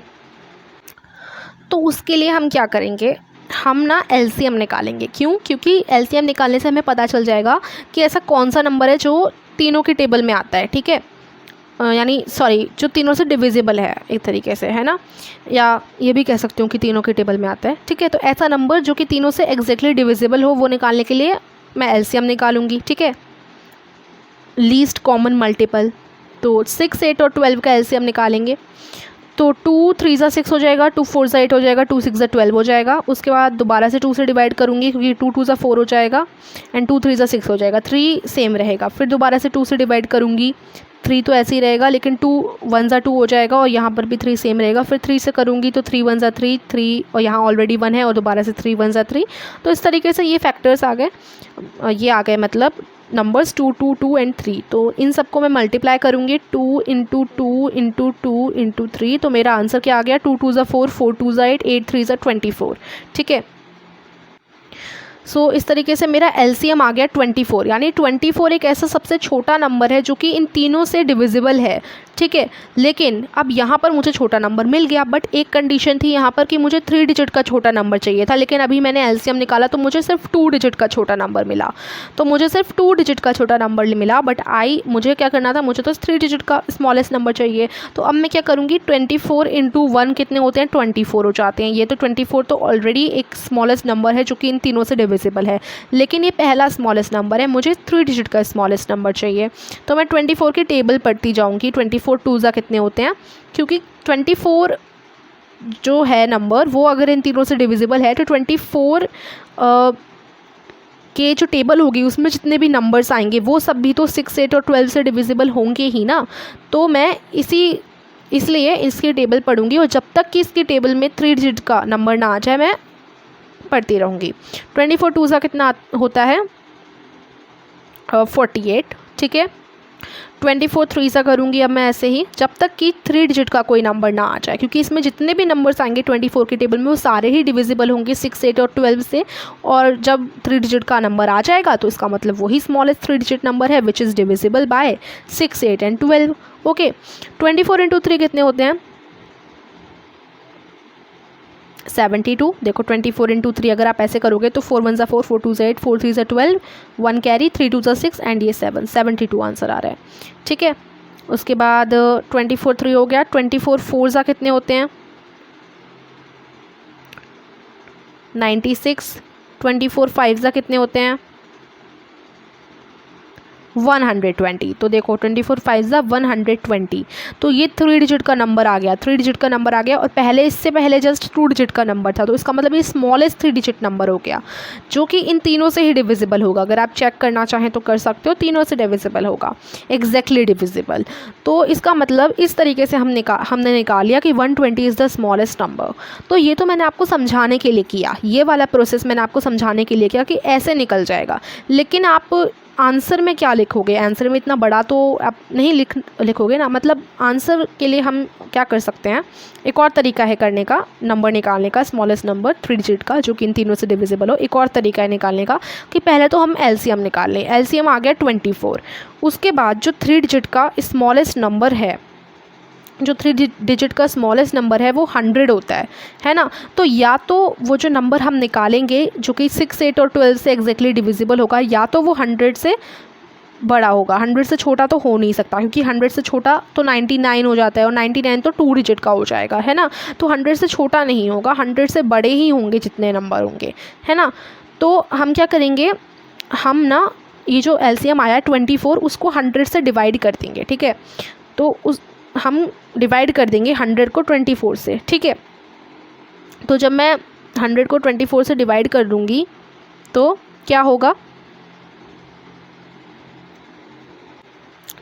तो उसके लिए हम क्या करेंगे, हम ना एलसीएम निकालेंगे। क्यों? क्योंकि एलसीएम निकालने से हमें पता चल जाएगा कि ऐसा कौन सा नंबर है जो तीनों की टेबल में आता है, ठीक है, यानी सॉरी जो तीनों से डिविजिबल है एक तरीके से, है ना, या ये भी कह सकती हूँ कि तीनों की टेबल में आता है, ठीक है। तो ऐसा नंबर जो कि तीनों से एग्जैक्टली डिविजिबल हो, वो निकालने के लिए मैं एलसीएम निकालूंगी, ठीक है, लीस्ट कॉमन मल्टीपल। तो 6, 8 और 12 का एलसीएम निकालेंगे, तो 2 3 6 हो जाएगा, 2 4 8 हो जाएगा, 2 6 12 हो जाएगा। उसके बाद दोबारा से 2 से डिवाइड करूँगी क्योंकि 2 2 4 हो जाएगा एंड 2 3 6 हो जाएगा, 3 सेम रहेगा। फिर दोबारा से 2 से डिवाइड करूँगी, 3 तो ऐसे ही रहेगा, लेकिन 2 1 2 हो जाएगा और यहाँ पर भी 3 सेम रहेगा। फिर 3 से करूँगी तो 3 1 3 3 और यहाँ ऑलरेडी 1 है और दोबारा से 3 1 3। तो इस तरीके से ये फैक्टर्स आ गए, ये आ गए मतलब नंबर्स 2 2 2 एंड 3। तो इन सबको मैं मल्टीप्लाई करूँगी 2 इंटू 2 इंटू 2 इंटू 3। तो मेरा आंसर क्या आ गया, 2 2 4 4 2 8 8 3 24, ठीक है। सो इस तरीके से मेरा एलसीएम आ गया 24, यानी 24 एक ऐसा सबसे छोटा नंबर है जो कि इन तीनों से डिविजिबल है, ठीक है। लेकिन अब यहाँ पर मुझे छोटा नंबर मिल गया, बट एक कंडीशन थी यहाँ पर कि मुझे 3 डिजिट का छोटा नंबर चाहिए था, लेकिन अभी मैंने एलसीएम निकाला तो मुझे सिर्फ 2 डिजिट का छोटा नंबर मिला। तो मुझे सिर्फ 2 डिजिट का छोटा नंबर मिला, बट मुझे क्या करना था, मुझे तो 3 डिजिट का स्मॉलेस्ट नंबर चाहिए। तो अब मैं क्या करूँगी, 24 इंटू 1 कितने होते हैं, 24 हो जाते हैं। ये तो 24 तो ऑलरेडी एक स्मॉलेस्ट नंबर है जो कि इन तीनों से डिविजिबल है, लेकिन ये पहला स्मॉलेस्ट नंबर है, मुझे 3 डिजिट का स्मॉलेस्ट नंबर चाहिए। तो मैं 24 की टेबल पढ़ती जाऊँगी, 24 2 कितने होते हैं, क्योंकि 24 जो है नंबर वो अगर इन तीनों से डिविजिबल है तो 24 के जो टेबल होगी उसमें जितने भी नंबर्स आएंगे वो सब भी तो 6, 8 और 12 से डिविजिबल होंगे ही ना। तो मैं इसलिए इसकी टेबल पढ़ूंगी और जब तक कि इसकी टेबल में 3 डिजिट का नंबर ना आ जाए मैं पढ़ती रहूँगी। 24 2 कितना होता है, 48, ठीक है। 24 3 करूँगी अब मैं ऐसे ही, जब तक कि 3 डिजिट का कोई नंबर ना आ जाए, क्योंकि इसमें जितने भी नंबर्स आएंगे 24 की टेबल में वो सारे ही डिविजिबल होंगे 6, 8 और 12 से। और जब 3 डिजिट का नंबर आ जाएगा तो इसका मतलब वही स्मॉलेस्ट 3 डिजिट नंबर है which is divisible by 6, 8 and 12। Okay, 24 into 3 कितने होते हैं, 72। देखो 24 इंटू 3 अगर आप ऐसे करोगे तो 4 1 4 4 2 8 4 3 12, 1 कैरी, 3 2 6 एंड ये 7, 72 आंसर आ रहा है, ठीक है। उसके बाद 24 3 हो गया, 24 4 कितने होते हैं, 96। 24 5 कितने होते हैं, 120। तो देखो 24 5 120। तो ये 3 डिजिट का नंबर आ गया, 3 डिजिट का नंबर आ गया, और इससे पहले जस्ट 2 डिजिट का नंबर था। तो इसका मतलब ये स्मॉलेस्ट 3 डिजिट नंबर हो गया जो कि इन तीनों से ही डिविजिबल होगा। अगर आप चेक करना चाहें तो कर सकते हो, तीनों से डिविजिबल होगा, एग्जैक्टली डिविजिबल। तो इसका मतलब इस तरीके से हमने निकाल लिया कि 120 इज़ द स्मॉलेस्ट नंबर। तो ये तो मैंने आपको समझाने के लिए किया, ये वाला प्रोसेस मैंने आपको समझाने के लिए किया कि ऐसे निकल जाएगा। लेकिन आप आंसर में क्या लिखोगे, आंसर में इतना बड़ा तो आप नहीं लिखोगे ना। मतलब आंसर के लिए हम क्या कर सकते हैं, एक और तरीका है करने का, नंबर निकालने का, स्मॉलेस्ट नंबर 3 डिजिट का जो कि इन तीनों से डिविजिबल हो। एक और तरीका है निकालने का कि पहले तो हम एलसीएम निकाल लें। एलसीएम आ गया 24, उसके बाद जो 3 डिजिट का स्मॉलेस्ट नंबर है जो 3 डिजिट का स्मॉलेस्ट नंबर है वो 100 होता है ना। तो या तो वो जो नंबर हम निकालेंगे जो कि 6, 8 और 12 से एग्जैक्टली डिविजिबल होगा, या तो वो 100 से बड़ा होगा। 100 से छोटा तो हो नहीं सकता, क्योंकि 100 से छोटा तो 99 हो जाता है, और 99 तो 2 डिजिट का हो जाएगा, है ना। तो 100 से छोटा नहीं होगा, 100 से बड़े ही होंगे जितने नंबर होंगे, है ना। तो हम क्या करेंगे, हम ना ये जो एलसीएम आया 24 उसको 100 से डिवाइड कर देंगे, ठीक है। तो हम डिवाइड कर देंगे 100 को 24 से, ठीक है। तो जब मैं 100 को 24 से डिवाइड कर दूँगी तो क्या होगा,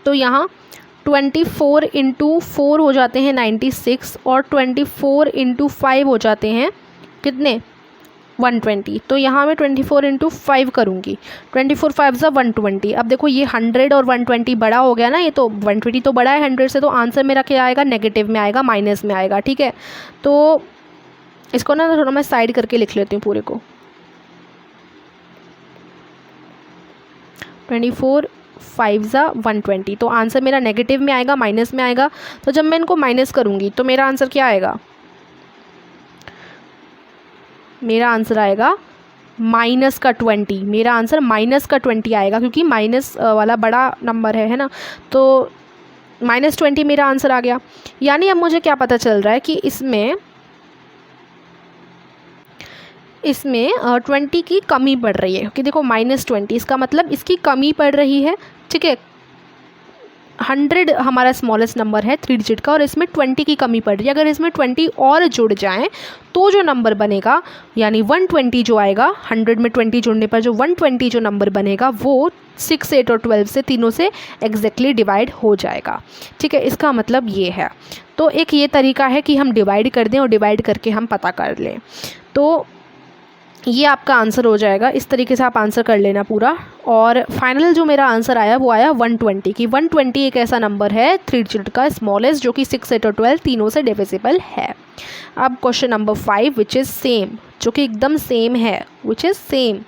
तो यहाँ 24 × 4 हो जाते हैं 96, और 24 × 5 हो जाते हैं कितने, 120। तो यहाँ मैं 24 × 5 करूँगी, 24 5 ज़ा 120। अब देखो ये 100 और 120 बड़ा हो गया ना, ये तो 120 तो बड़ा है 100 से, तो आंसर मेरा क्या आएगा, नेगेटिव में आएगा, माइनस में आएगा, ठीक है। तो इसको ना थोड़ा मैं साइड करके लिख लेती हूँ पूरे को। 24 5 ज़ा 120, तो आंसर मेरा नेगेटिव में आएगा, माइनस में आएगा। तो जब मैं इनको माइनस करूँगी तो मेरा आंसर क्या आएगा, मेरा आंसर आएगा माइनस का 20। मेरा आंसर माइनस का 20 आएगा, क्योंकि माइनस वाला बड़ा नंबर है ना। तो -20 मेरा आंसर आ गया। यानी अब मुझे क्या पता चल रहा है कि इसमें 20 की कमी पड़ रही है, कि देखो -20 इसका मतलब इसकी कमी पड़ रही है, ठीक है। 100 हमारा स्मॉलेस्ट नंबर है 3 डिजिट का, और इसमें 20 की कमी पड़ रही है। अगर इसमें 20 और जुड़ जाएं तो जो नंबर बनेगा, यानी 120 जो आएगा, 100 में 20 जुड़ने पर जो 120 जो नंबर बनेगा वो 6, 8 और 12 से तीनों से एग्जैक्टली डिवाइड हो जाएगा, ठीक है। इसका मतलब ये है। तो एक ये तरीका है कि हम डिवाइड कर दें और डिवाइड करके हम पता कर लें। तो ये आपका आंसर हो जाएगा। इस तरीके से आप आंसर कर लेना पूरा। और फाइनल जो मेरा आंसर आया वो आया 120 की 120 एक ऐसा नंबर है 3 डिजिट का स्मॉलेस्ट जो कि 6, 8 और 12 तीनों से डिविजिबल है। अब question number 5 which is same, जो कि एकदम सेम है, विच इज़ सेम।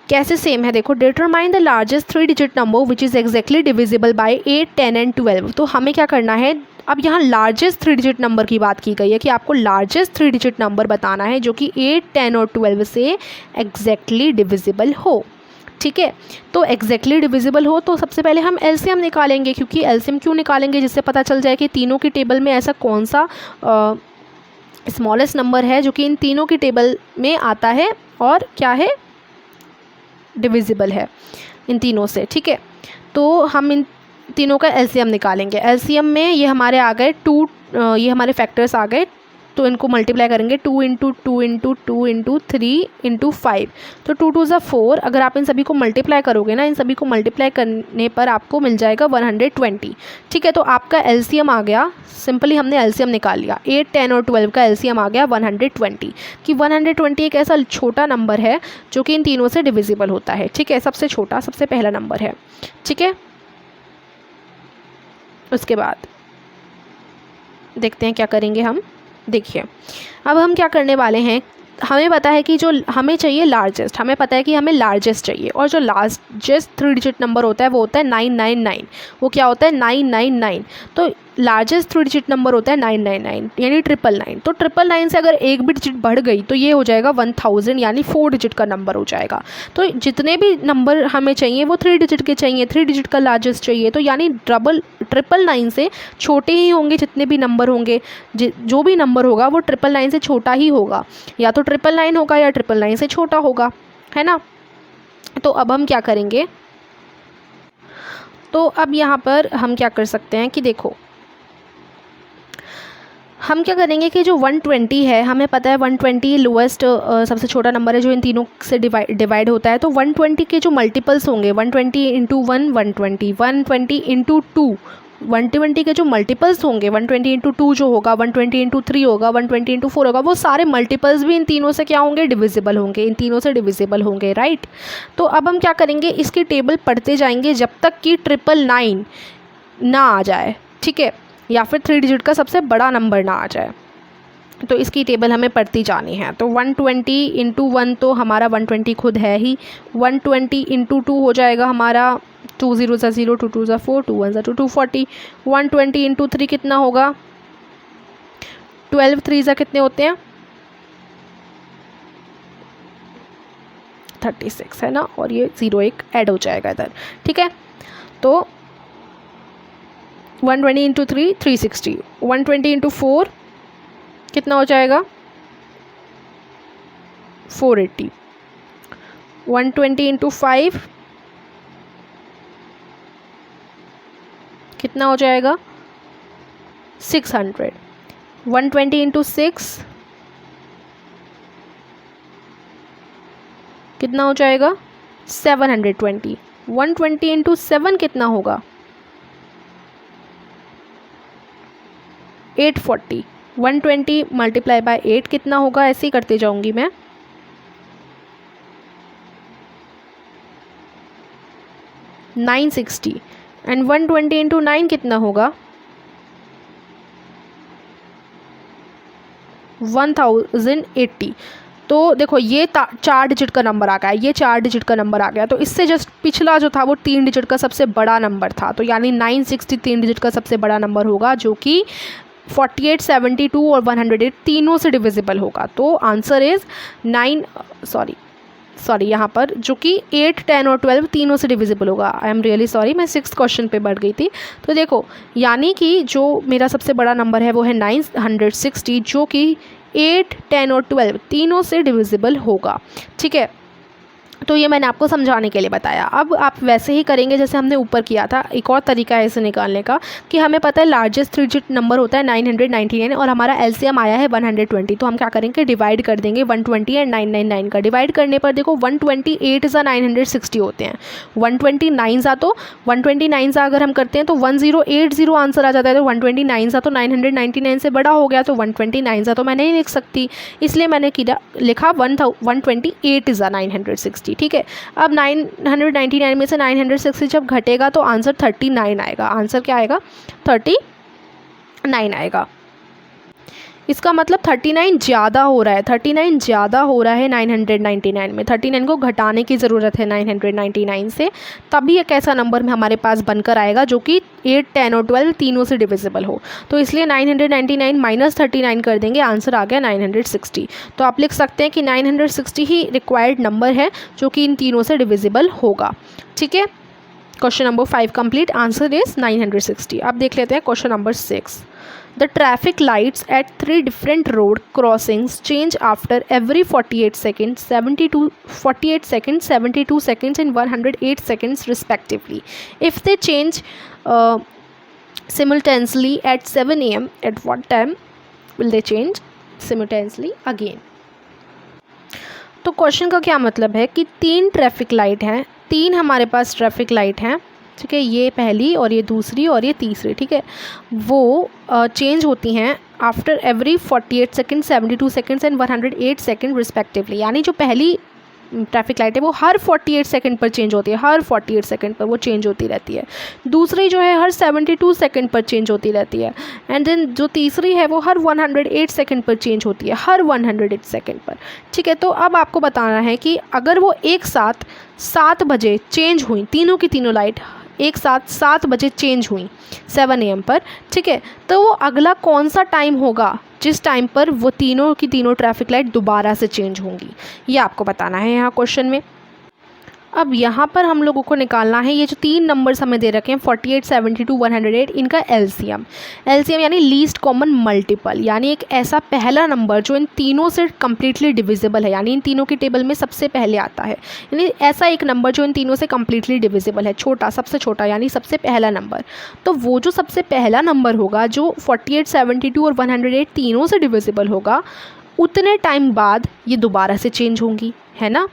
कैसे सेम है देखो, determine the largest 3 digit number which is exactly divisible by 8, 10 and 12। तो हमें क्या करना है, अब यहाँ लार्जेस्ट 3 डिजिट नंबर की बात की गई है कि आपको लार्जेस्ट 3 डिजिट नंबर बताना है जो कि 8, 10 और 12 से एग्जैक्टली डिविजिबल हो, ठीक है। तो एग्जैक्टली डिविजिबल हो तो सबसे पहले हम एलसीएम निकालेंगे, क्योंकि एलसीएम क्यों निकालेंगे, जिससे पता चल जाए कि तीनों की टेबल में ऐसा कौन सा स्मॉलेस्ट नंबर है जो कि इन तीनों की टेबल में आता है और क्या है, डिविजिबल है इन तीनों से, ठीक है। तो हम इन तीनों का एलसीएम निकालेंगे। एलसीएम में ये हमारे आ गए 2, ये हमारे फैक्टर्स आ गए, तो इनको मल्टीप्लाई करेंगे 2 × 2 × 2 × 3 × 5, तो 2 2 ज़ा 4। अगर आप इन सभी को मल्टीप्लाई करोगे ना, इन सभी को मल्टीप्लाई करने पर आपको मिल जाएगा 120, ठीक है। तो आपका एलसीएम आ गया, सिंपली हमने एलसीएम निकाल लिया, 8, 10 और 12 का एलसीएम आ गया 120, कि 120 एक ऐसा छोटा नंबर है जो कि इन तीनों से डिविजिबल होता है, ठीक है। सबसे छोटा, सबसे पहला नंबर है, ठीक है। उसके बाद देखते हैं क्या करेंगे हम। देखिए अब हम क्या करने वाले हैं, हमें पता है कि जो हमें चाहिए लार्जेस्ट, हमें पता है कि हमें लार्जेस्ट चाहिए, और जो लार्जेस्ट 3 डिजिट नंबर होता है वो होता है 999। वो क्या होता है, 999। तो लार्जेस्ट 3 डिजिट नंबर होता है 999, यानी 999। तो 999 से अगर एक भी डिजिट बढ़ गई तो ये हो जाएगा 1000, यानी 4 डिजिट का नंबर हो जाएगा। तो जितने भी नंबर हमें चाहिए वो 3 डिजिट के चाहिए, 3 डिजिट का लार्जेस्ट चाहिए, तो यानी 999 से छोटे ही होंगे जितने भी नंबर होंगे। जो भी नंबर होगा वो 999 से छोटा ही होगा, या तो 999 होगा या 999 से छोटा होगा, है ना। तो अब हम क्या करेंगे, तो अब यहाँ पर हम क्या कर सकते हैं कि देखो, हम क्या करेंगे कि जो 120 है, हमें पता है 120 लोएस्ट सबसे छोटा नंबर है जो इन तीनों से डिवाइड होता है। तो 120 के जो मल्टीपल्स होंगे, 120 × 1 120, 120 × 2, 120 के जो मल्टीपल्स होंगे, 120 × 2 जो होगा, 120 × 3 होगा, 120 × 4 होगा, वो सारे मल्टीपल्स भी इन तीनों से क्या होंगे, डिविजिबल होंगे, इन तीनों से डिविजिबल होंगे, राइट। तो अब हम क्या करेंगे, इसकी टेबल पढ़ते जाएंगे जब तक कि 999 ना आ जाए, ठीक है, या फिर 3 डिजिट का सबसे बड़ा नंबर ना आ जाए। तो इसकी टेबल हमें पढ़ती जानी है। तो 120 × 1 तो हमारा 120 खुद है ही, 120 × 2 हो जाएगा हमारा 2 0 ज़ा 0, 2 2 ज़ा 4, 2 1 ज़ा 2, 240। 120 इंटू 3 कितना होगा? 12 3 ज़ा कितने होते हैं? 36 है ना, और ये 0 एक ऐड हो जाएगा इधर, ठीक है। तो 120 इंटू 3 360, 120 इंटू 4 कितना हो जाएगा? 480, 120 इंटू 5 कितना हो जाएगा? 600, 120 इंटू 6 कितना हो जाएगा? 720, 120 इंटू 7 कितना होगा? 840, 120 मल्टीप्लाई बाय 8 कितना होगा? ऐसे ही करते जाऊंगी मैं। 960 एंड 120 इंटू 9 कितना होगा? 1080। तो देखो ये 4 डिजिट का नंबर आ गया, ये 4 डिजिट का नंबर आ गया। तो इससे जस्ट पिछला जो था वो 3 डिजिट का सबसे बड़ा नंबर था, तो यानी 960 3 डिजिट का सबसे बड़ा नंबर होगा, जो कि 48 72 और 108 तीनों से डिविजिबल होगा। तो आंसर इज़ 9 सॉरी यहाँ पर जो कि 8 10 और 12 तीनों से डिविजिबल होगा। आई एम रियली सॉरी, मैं 6th क्वेश्चन पे बढ़ गई थी। तो देखो यानी कि जो मेरा सबसे बड़ा नंबर है वो है 960, जो कि 8 10 और 12 तीनों से डिविजिबल होगा, ठीक है। तो ये मैंने आपको समझाने के लिए बताया। अब आप वैसे ही करेंगे जैसे हमने ऊपर किया था। एक और तरीका है इसे निकालने का कि हमें पता है लार्जेस्ट 3 डिजिट नंबर होता है 999 और हमारा एलसीएम आया है 120। तो हम क्या करेंगे? डिवाइड कर देंगे 120 एंड 999 का। डिवाइड करने पर देखो 128 ज़ा 960 होते हैं, 129 ज़ा तो 129 ज़ा अगर हम करते हैं तो 1080 आंसर आ जाता है। तो 129 ज़ा तो 999 से बड़ा हो गया, तो 129 ज़ा तो मैं नहीं लिख सकती, इसलिए मैंने लिखा 128 ज़ा 960, ठीक है। अब 999 में से 960 जब घटेगा तो आंसर 39 आएगा। आंसर क्या आएगा? 39 आएगा। इसका मतलब 39 ज़्यादा हो रहा है, 39 ज़्यादा हो रहा है 999 में। 39 को घटाने की ज़रूरत है 999 से, तभी एक ऐसा नंबर में हमारे पास बनकर आएगा जो कि 8 10 और 12 तीनों से डिविजिबल हो। तो इसलिए 999 माइनस 39 कर देंगे, आंसर आ गया 960। तो आप लिख सकते हैं कि 960 ही रिक्वायर्ड नंबर है जो कि इन तीनों से डिविजिबल होगा, ठीक है। Question number 5 complete, answer is 960। अब देख लेते हैं question number 6। The traffic lights at 3 different road crossings change after every 48 seconds, 48 seconds, 72 seconds and 108 seconds respectively. If they change simultaneously at 7 AM, at what time will they change simultaneously again? तो क्वेश्चन का क्या मतलब है कि 3 ट्रैफिक लाइट हैं, 3 हमारे पास ट्रैफिक लाइट हैं, ठीक है। ये पहली और ये दूसरी और ये तीसरी, ठीक है। वो चेंज होती हैं after every 48 second, 72 seconds and 108 second respectively. यानी जो पहली ट्रैफिक लाइट है वो हर 48 सेकेंड पर चेंज होती है, हर 48 सेकेंड पर वो चेंज होती रहती है। दूसरी जो है हर 72 सेकेंड पर चेंज होती रहती है। एंड देन जो तीसरी है वो हर 108 सेकेंड पर चेंज होती है, हर 108 सेकेंड पर, ठीक है। तो अब आपको बताना है कि अगर वो एक साथ 7 बजे चेंज हुई, तीनों की तीनों लाइट एक साथ 7 बजे चेंज हुई 7 AM पर, ठीक है, तो वो अगला कौन सा टाइम होगा जिस टाइम पर वो तीनों की तीनों ट्रैफिक लाइट दोबारा से चेंज होंगी, ये आपको बताना है यहाँ क्वेश्चन में। अब यहाँ पर हम लोगों को निकालना है ये जो 3 नंबर्स हमें दे रखे हैं 48 72 108, इनका एलसीएम यानी लीस्ट कॉमन मल्टीपल, यानी एक ऐसा पहला नंबर जो इन तीनों से कम्प्लीटली डिविजिबल है, यानी इन तीनों की टेबल में सबसे पहले आता है। यानी ऐसा एक नंबर जो इन तीनों से कम्प्लीटली डिविजिबल है, छोटा, सबसे छोटा, यानी सबसे पहला नंबर। तो वो जो सबसे पहला नंबर होगा जो 48 72 और 108 तीनों से डिविजिबल होगा, उतने टाइम बाद ये दोबारा से चेंज होंगी, है ना।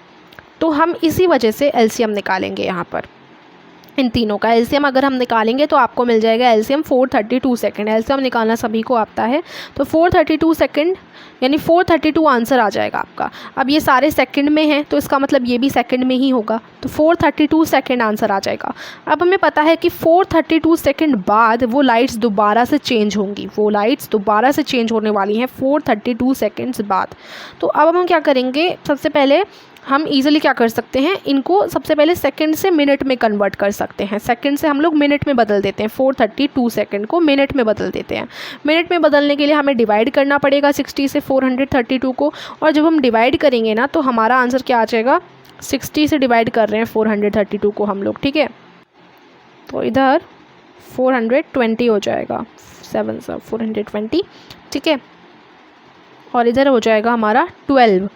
तो हम इसी वजह से एलसीएम निकालेंगे यहाँ पर। इन तीनों का एलसीएम अगर हम निकालेंगे तो आपको मिल जाएगा एलसीएम 432 सेकेंड। एलसीएम निकालना सभी को आता है, तो 432 सेकेंड यानी 432 आंसर आ जाएगा आपका। अब ये सारे सेकंड में हैं तो इसका मतलब ये भी सेकंड में ही होगा, तो 432 सेकेंड आंसर आ जाएगा। अब हमें पता है कि 432 सेकेंड बाद वो लाइट्स दोबारा से चेंज होंगी, वो लाइट्स दोबारा से चेंज होने वाली हैं 432 सेकेंड्स बाद। तो अब हम क्या करेंगे, सबसे पहले हम इजीली क्या कर सकते हैं, इनको सबसे पहले सेकंड से मिनट में कन्वर्ट कर सकते हैं। सेकंड से हम लोग मिनट में बदल देते हैं, 432 सेकंड को मिनट में बदल देते हैं। मिनट में बदलने के लिए हमें डिवाइड करना पड़ेगा 60 से 432 को, और जब हम डिवाइड करेंगे ना तो हमारा आंसर क्या आ जाएगा, 60 से डिवाइड कर रहे हैं 432 को हम लोग, ठीक है। तो इधर 420 हो जाएगा, 7 से 420, ठीक है। और इधर हो जाएगा हमारा 12,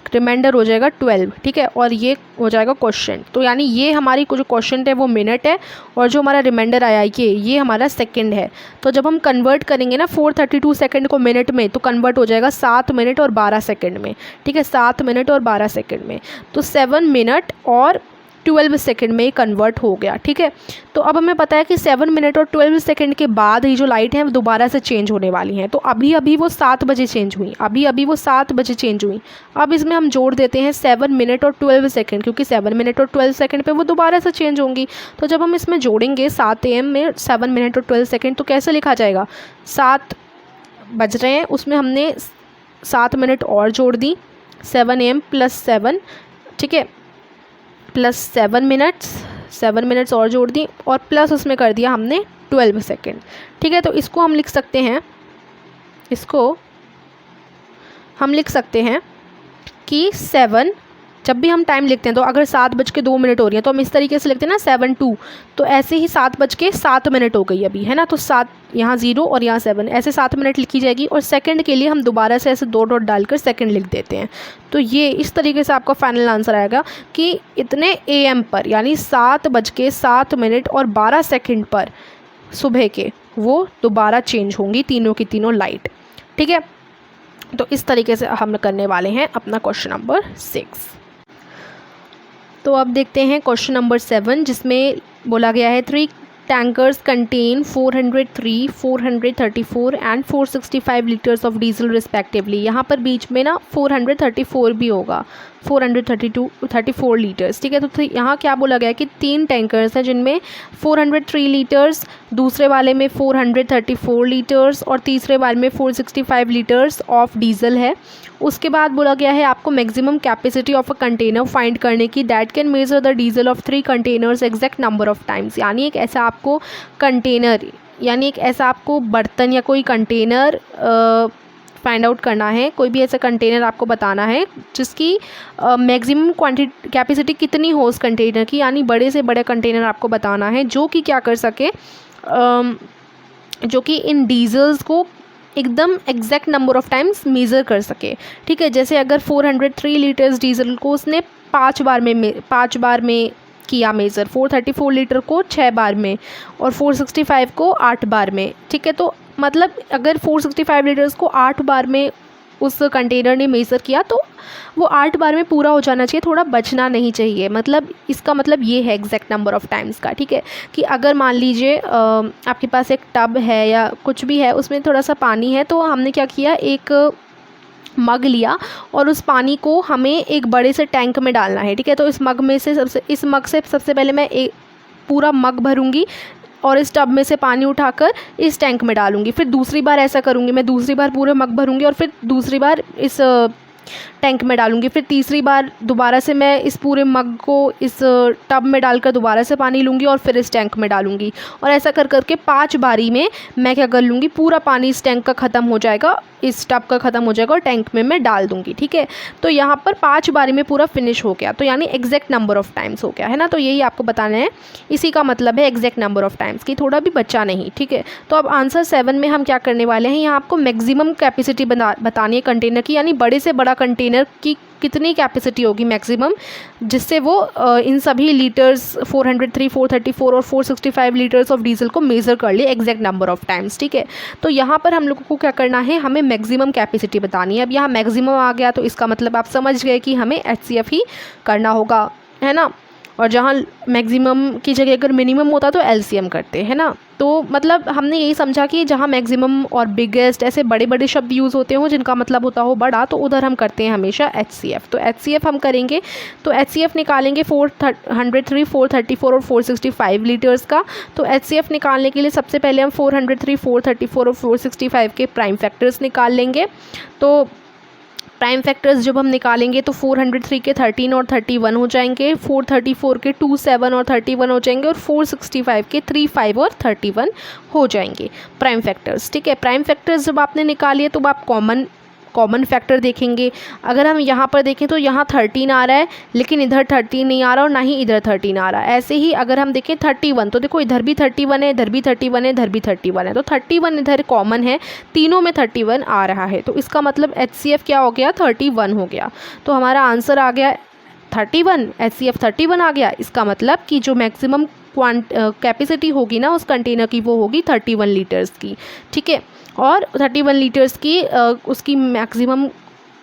रिमाइंडर हो जाएगा 12, ठीक है। और ये हो जाएगा क्वेश्चन। तो यानी ये हमारी जो क्वेश्चन है वो मिनट है, और जो हमारा रिमाइंडर आया ये हमारा सेकंड है। तो जब हम कन्वर्ट करेंगे ना 432 सेकंड को मिनट में, तो कन्वर्ट हो जाएगा 7 मिनट और 12 सेकंड में, ठीक है। 7 मिनट और 12 सेकंड में, तो 7 मिनट और 12 सेकंड में कन्वर्ट हो गया, ठीक है। तो अब हमें पता है कि 7 मिनट और 12 सेकंड के बाद ही जो लाइट है वो दोबारा से चेंज होने वाली हैं। तो अभी वो 7 बजे चेंज हुई, अभी वो 7 बजे चेंज हुई। अब इसमें हम जोड़ देते हैं 7 मिनट और 12 सेकंड, क्योंकि 7 मिनट और 12 सेकंड पे वो दोबारा से चेंज होंगी। तो जब हम इसमें जोड़ेंगे 7 AM में 7 मिनट और 12 सेकंड, तो कैसे लिखा जाएगा, 7 बज रहे हैं, उसमें हमने 7 मिनट और जोड़ दी, 7 AM प्लस 7, ठीक है, प्लस 7 मिनट्स और जोड़ दी, और प्लस उसमें कर दिया हमने 12 सेकेंड, ठीक है। तो इसको हम लिख सकते हैं, कि 7, जब भी हम टाइम लिखते हैं तो अगर 7:02 हो रही है तो हम इस तरीके से लिखते हैं ना 7:02, तो ऐसे ही 7:07 हो गई अभी, है ना। तो 7 यहाँ 0 और यहाँ 7, ऐसे 7 मिनट लिखी जाएगी। और सेकंड के लिए हम दोबारा से ऐसे 2 डॉट डालकर सेकंड लिख देते हैं। तो ये इस तरीके से आपका फाइनल आंसर आएगा कि इतने AM पर, यानी 7:07 और 12 सेकेंड पर सुबह के वो दोबारा चेंज होंगी तीनों की तीनों लाइट, ठीक है। तो इस तरीके से हम करने वाले हैं अपना क्वेश्चन नंबर 6। तो अब देखते हैं क्वेश्चन नंबर 7, जिसमें बोला गया है 3 tankers contain 403, 434 and 465 litres of diesel respectively. यहाँ पर बीच में ना 434 भी होगा, 434 लीटर्स, ठीक है। तो यहाँ क्या बोला गया है कि 3 टैंकर्स हैं जिनमें 403 लीटर्स, दूसरे वाले में 434 लीटर्स और तीसरे वाले में 465 लीटर्स ऑफ डीजल है। उसके बाद बोला गया है आपको maximum capacity of a container find करने की, that can measure the diesel of 3 containers exact number of times. यानी एक ऐसा आपको कंटेनर, यानी एक ऐसा आपको बर्तन या कोई कंटेनर फाइंड आउट करना है, कोई भी ऐसा कंटेनर आपको बताना है जिसकी मैक्सिमम क्वांटिटी कैपेसिटी कितनी हो उस कंटेनर की, यानी बड़े से बड़े कंटेनर आपको बताना है जो कि क्या कर सके, जो कि इन डीजल्स को एकदम exact number of times measure कर सके, ठीक है। जैसे अगर 403 लीटर्स डीजल को उसने 5 बार में किया मेज़र, 434 लीटर को 6 बार में और 465 को 8 बार में, ठीक है। तो मतलब अगर 465 लीटर्स को 8 बार में उस कंटेनर ने मेज़र किया तो वो 8 बार में पूरा हो जाना चाहिए, थोड़ा बचना नहीं चाहिए। मतलब इसका मतलब ये है एग्जैक्ट नंबर ऑफ़ टाइम्स का, ठीक है। कि अगर मान लीजिए आपके पास एक टब है या कुछ भी है, उसमें थोड़ा सा पानी है, तो हमने क्या किया, एक मग लिया और उस पानी को हमें एक बड़े से टैंक में डालना है, ठीक है। तो इस मग से सबसे पहले मैं एक पूरा मग भरूंगी और इस टब में से पानी उठाकर इस टैंक में डालूंगी। फिर दूसरी बार ऐसा करूंगी, मैं दूसरी बार पूरे मग भरूंगी और फिर दूसरी बार इस टैंक में डालूंगी। फिर तीसरी बार दोबारा से मैं इस पूरे मग को इस टब में डालकर दोबारा से पानी लूँगी और फिर इस टैंक में डालूंगी। और ऐसा कर करके 5 बारी में मैं क्या कर लूँगी, पूरा पानी इस टैंक का ख़त्म हो जाएगा, इस टब का ख़त्म हो जाएगा और टैंक में मैं डाल दूँगी, ठीक है। तो यहाँ पर 5 बारी में पूरा फिनिश हो गया, तो यानी एग्जैक्ट नंबर ऑफ़ टाइम्स हो गया, है ना। तो यही आपको बताना है, इसी का मतलब है एग्जैक्ट नंबर ऑफ़ टाइम्स की, थोड़ा भी बचा नहीं, ठीक है। तो अब आंसर 7 में हम क्या करने वाले हैं, यहाँ आपको मैक्सिमम कैपेसिटी बतानी है कंटेनर की, यानी बड़े से बड़ा कंटेनर की कितनी कैपेसिटी होगी मैक्सिमम, जिससे वो इन सभी लीटर्स 403, 434 और 465 लीटर्स ऑफ डीजल को मेज़र कर ले एग्जैक्ट नंबर ऑफ़ टाइम्स, ठीक है। तो यहाँ पर हम लोगों को क्या करना है, हमें मैक्सिमम कैपेसिटी बतानी है। अब यहाँ मैक्सिमम आ गया तो इसका मतलब आप समझ गए कि हमें HCF ही करना होगा, है ना। और जहाँ मैक्सिमम की जगह अगर मिनिमम होता तो LCM करते, है ना। तो मतलब हमने यही समझा कि जहाँ मैक्सिमम और बिगेस्ट ऐसे बड़े बड़े शब्द यूज़ होते हों जिनका मतलब होता हो बड़ा, तो उधर हम करते हैं हमेशा HCF। तो HCF हम करेंगे, तो HCF निकालेंगे 403, 434 और 465 लीटर्स का। तो HCF निकालने के लिए सबसे पहले हम 403, 434 और 465 के प्राइम फैक्टर्स निकाल लेंगे। तो प्राइम फैक्टर्स जब हम निकालेंगे तो 403 के 13 और 31 हो जाएंगे, 434 के 2 7 और 31 हो जाएंगे, और 465 के 3 5 और 31 हो जाएंगे प्राइम फैक्टर्स। ठीक है, प्राइम फैक्टर्स जब आपने निकालिए तो आप कॉमन फैक्टर देखेंगे। अगर हम यहाँ पर देखें तो यहाँ 13 आ रहा है, लेकिन इधर 13 नहीं आ रहा और ना ही इधर 13 आ रहा है। ऐसे ही अगर हम देखें 31, तो देखो इधर भी 31 है, इधर भी 31 है, इधर भी 31 है, तो 31 इधर कॉमन है, तीनों में 31 आ रहा है। तो इसका मतलब HCF क्या हो गया, 31 हो गया। तो हमारा आंसर आ गया 31, HCF 31 आ गया। इसका मतलब कि जो मैक्सिमम कैपेसिटी होगी ना उस कंटेनर की, वो होगी 31 लीटर्स की। ठीक है, और 31 लीटर्स की उसकी मैक्सिमम